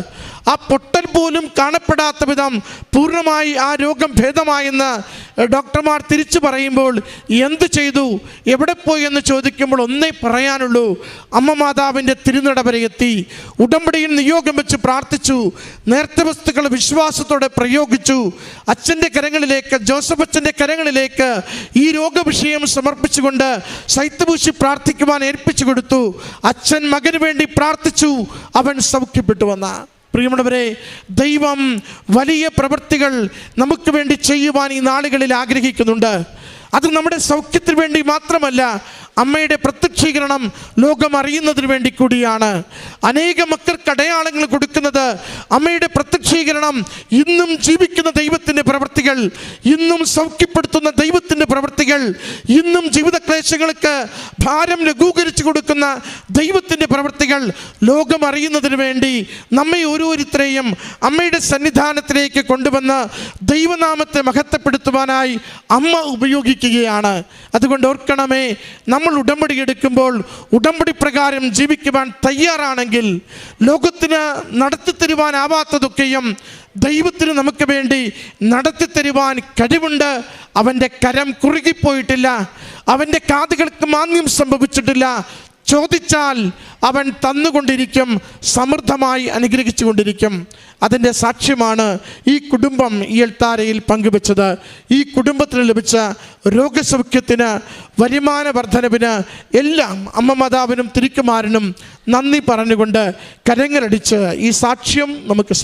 ആ പൊട്ടൽ പോലും കാണപ്പെടാത്ത വിധം പൂർണ്ണമായി ആ രോഗം ഭേദമായെന്ന് ഡോക്ടർമാർ തിരിച്ചു പറയുമ്പോൾ എന്ത് ചെയ്തു, എവിടെ പോയി എന്ന് ചോദിക്കുമ്പോൾ ഒന്നേ പറയാനുള്ളൂ, അമ്മ മാതാവിൻ്റെ തിരുനടവര എത്തി, ഉടമ്പടിയിൽ നിയോഗം വെച്ച് പ്രാർത്ഥിച്ചു, നേർച്ച വസ്തുക്കൾ വിശ്വാസത്തോടെ പ്രയോഗിച്ചു, അച്ഛൻ്റെ കരങ്ങളിലേക്ക്, ജോസഫ് അച്ഛൻ്റെ കരങ്ങളിലേക്ക് ഈ രോഗവിഷയം സമർപ്പിച്ചുകൊണ്ട് ശൈത്യപൂശി പ്രാർത്ഥിക്കുവാൻ ഏൽപ്പിച്ചു കൊടുത്തു. അച്ഛൻ മകന് വേണ്ടി പ്രാർത്ഥിച്ചു, അവൻ സൗഖ്യപ്പെട്ടു വന്ന. പ്രിയമുള്ളവരെ, ദൈവം വലിയ പ്രവൃത്തികൾ നമുക്ക് വേണ്ടി ചെയ്യുവാൻ ഈ നാളുകളിൽ ആഗ്രഹിക്കുന്നുണ്ട്. അത് നമ്മുടെ സൗഖ്യത്തിന് വേണ്ടി മാത്രമല്ല, അമ്മയുടെ പ്രത്യക്ഷീകരണം ലോകം അറിയുന്നതിന് വേണ്ടി കൂടിയാണ്. അനേക മക്കൾക്ക് അടയാളങ്ങൾ കൊടുക്കുന്നത് അമ്മയുടെ പ്രത്യക്ഷീകരണം, ഇന്നും ജീവിക്കുന്ന ദൈവത്തിൻ്റെ പ്രവൃത്തികൾ, ഇന്നും സൗഖ്യപ്പെടുത്തുന്ന ദൈവത്തിൻ്റെ പ്രവൃത്തികൾ, ഇന്നും ജീവിതക്ലേശങ്ങൾക്ക് ഭാരം ലഘൂകരിച്ചു കൊടുക്കുന്ന ദൈവത്തിൻ്റെ പ്രവൃത്തികൾ ലോകം അറിയുന്നതിന് വേണ്ടി നമ്മെ ഓരോരുത്തരെയും അമ്മയുടെ സന്നിധാനത്തിലേക്ക് കൊണ്ടുവന്ന് ദൈവനാമത്തെ മഹത്വപ്പെടുത്തുവാനായി അമ്മ ഉപയോഗിക്കുകയാണ്. അതുകൊണ്ട് ഓർക്കണമേ, നമ്മൾ ഉടമ്പടി എടുക്കുമ്പോൾ ഉടമ്പടി പ്രകാരം ജീവിക്കുവാൻ തയ്യാറാണെങ്കിൽ ലോകത്തിന് നടത്തിത്തരുവാനാവാത്തതൊക്കെയും ദൈവത്തിന് നമുക്ക് വേണ്ടി നടത്തിത്തരുവാൻ കഴിവുണ്ട്. അവൻ്റെ കരം കുറുകിപ്പോയിട്ടില്ല, അവൻ്റെ കാതുകൾക്ക് മാന്ദ്യം സംഭവിച്ചിട്ടില്ല. ചോദിച്ചാൽ അവൻ തന്നുകൊണ്ടിരിക്കും, സമൃദ്ധമായി അനുഗ്രഹിച്ചു കൊണ്ടിരിക്കും. അതിൻ്റെ സാക്ഷ്യമാണ് ഈ കുടുംബം ഈ അൾത്താരയിൽ പങ്കുവെച്ചത്. ഈ കുടുംബത്തിന് ലഭിച്ച രോഗസൗഖ്യത്തിന്, വരുമാന വർധനവിന് എല്ലാം അമ്മ മാതാവിനും തിരുക്കുമാരനും നന്ദി പറഞ്ഞുകൊണ്ട് കരങ്ങളടിച്ച് ഈ സാക്ഷ്യം നമുക്ക്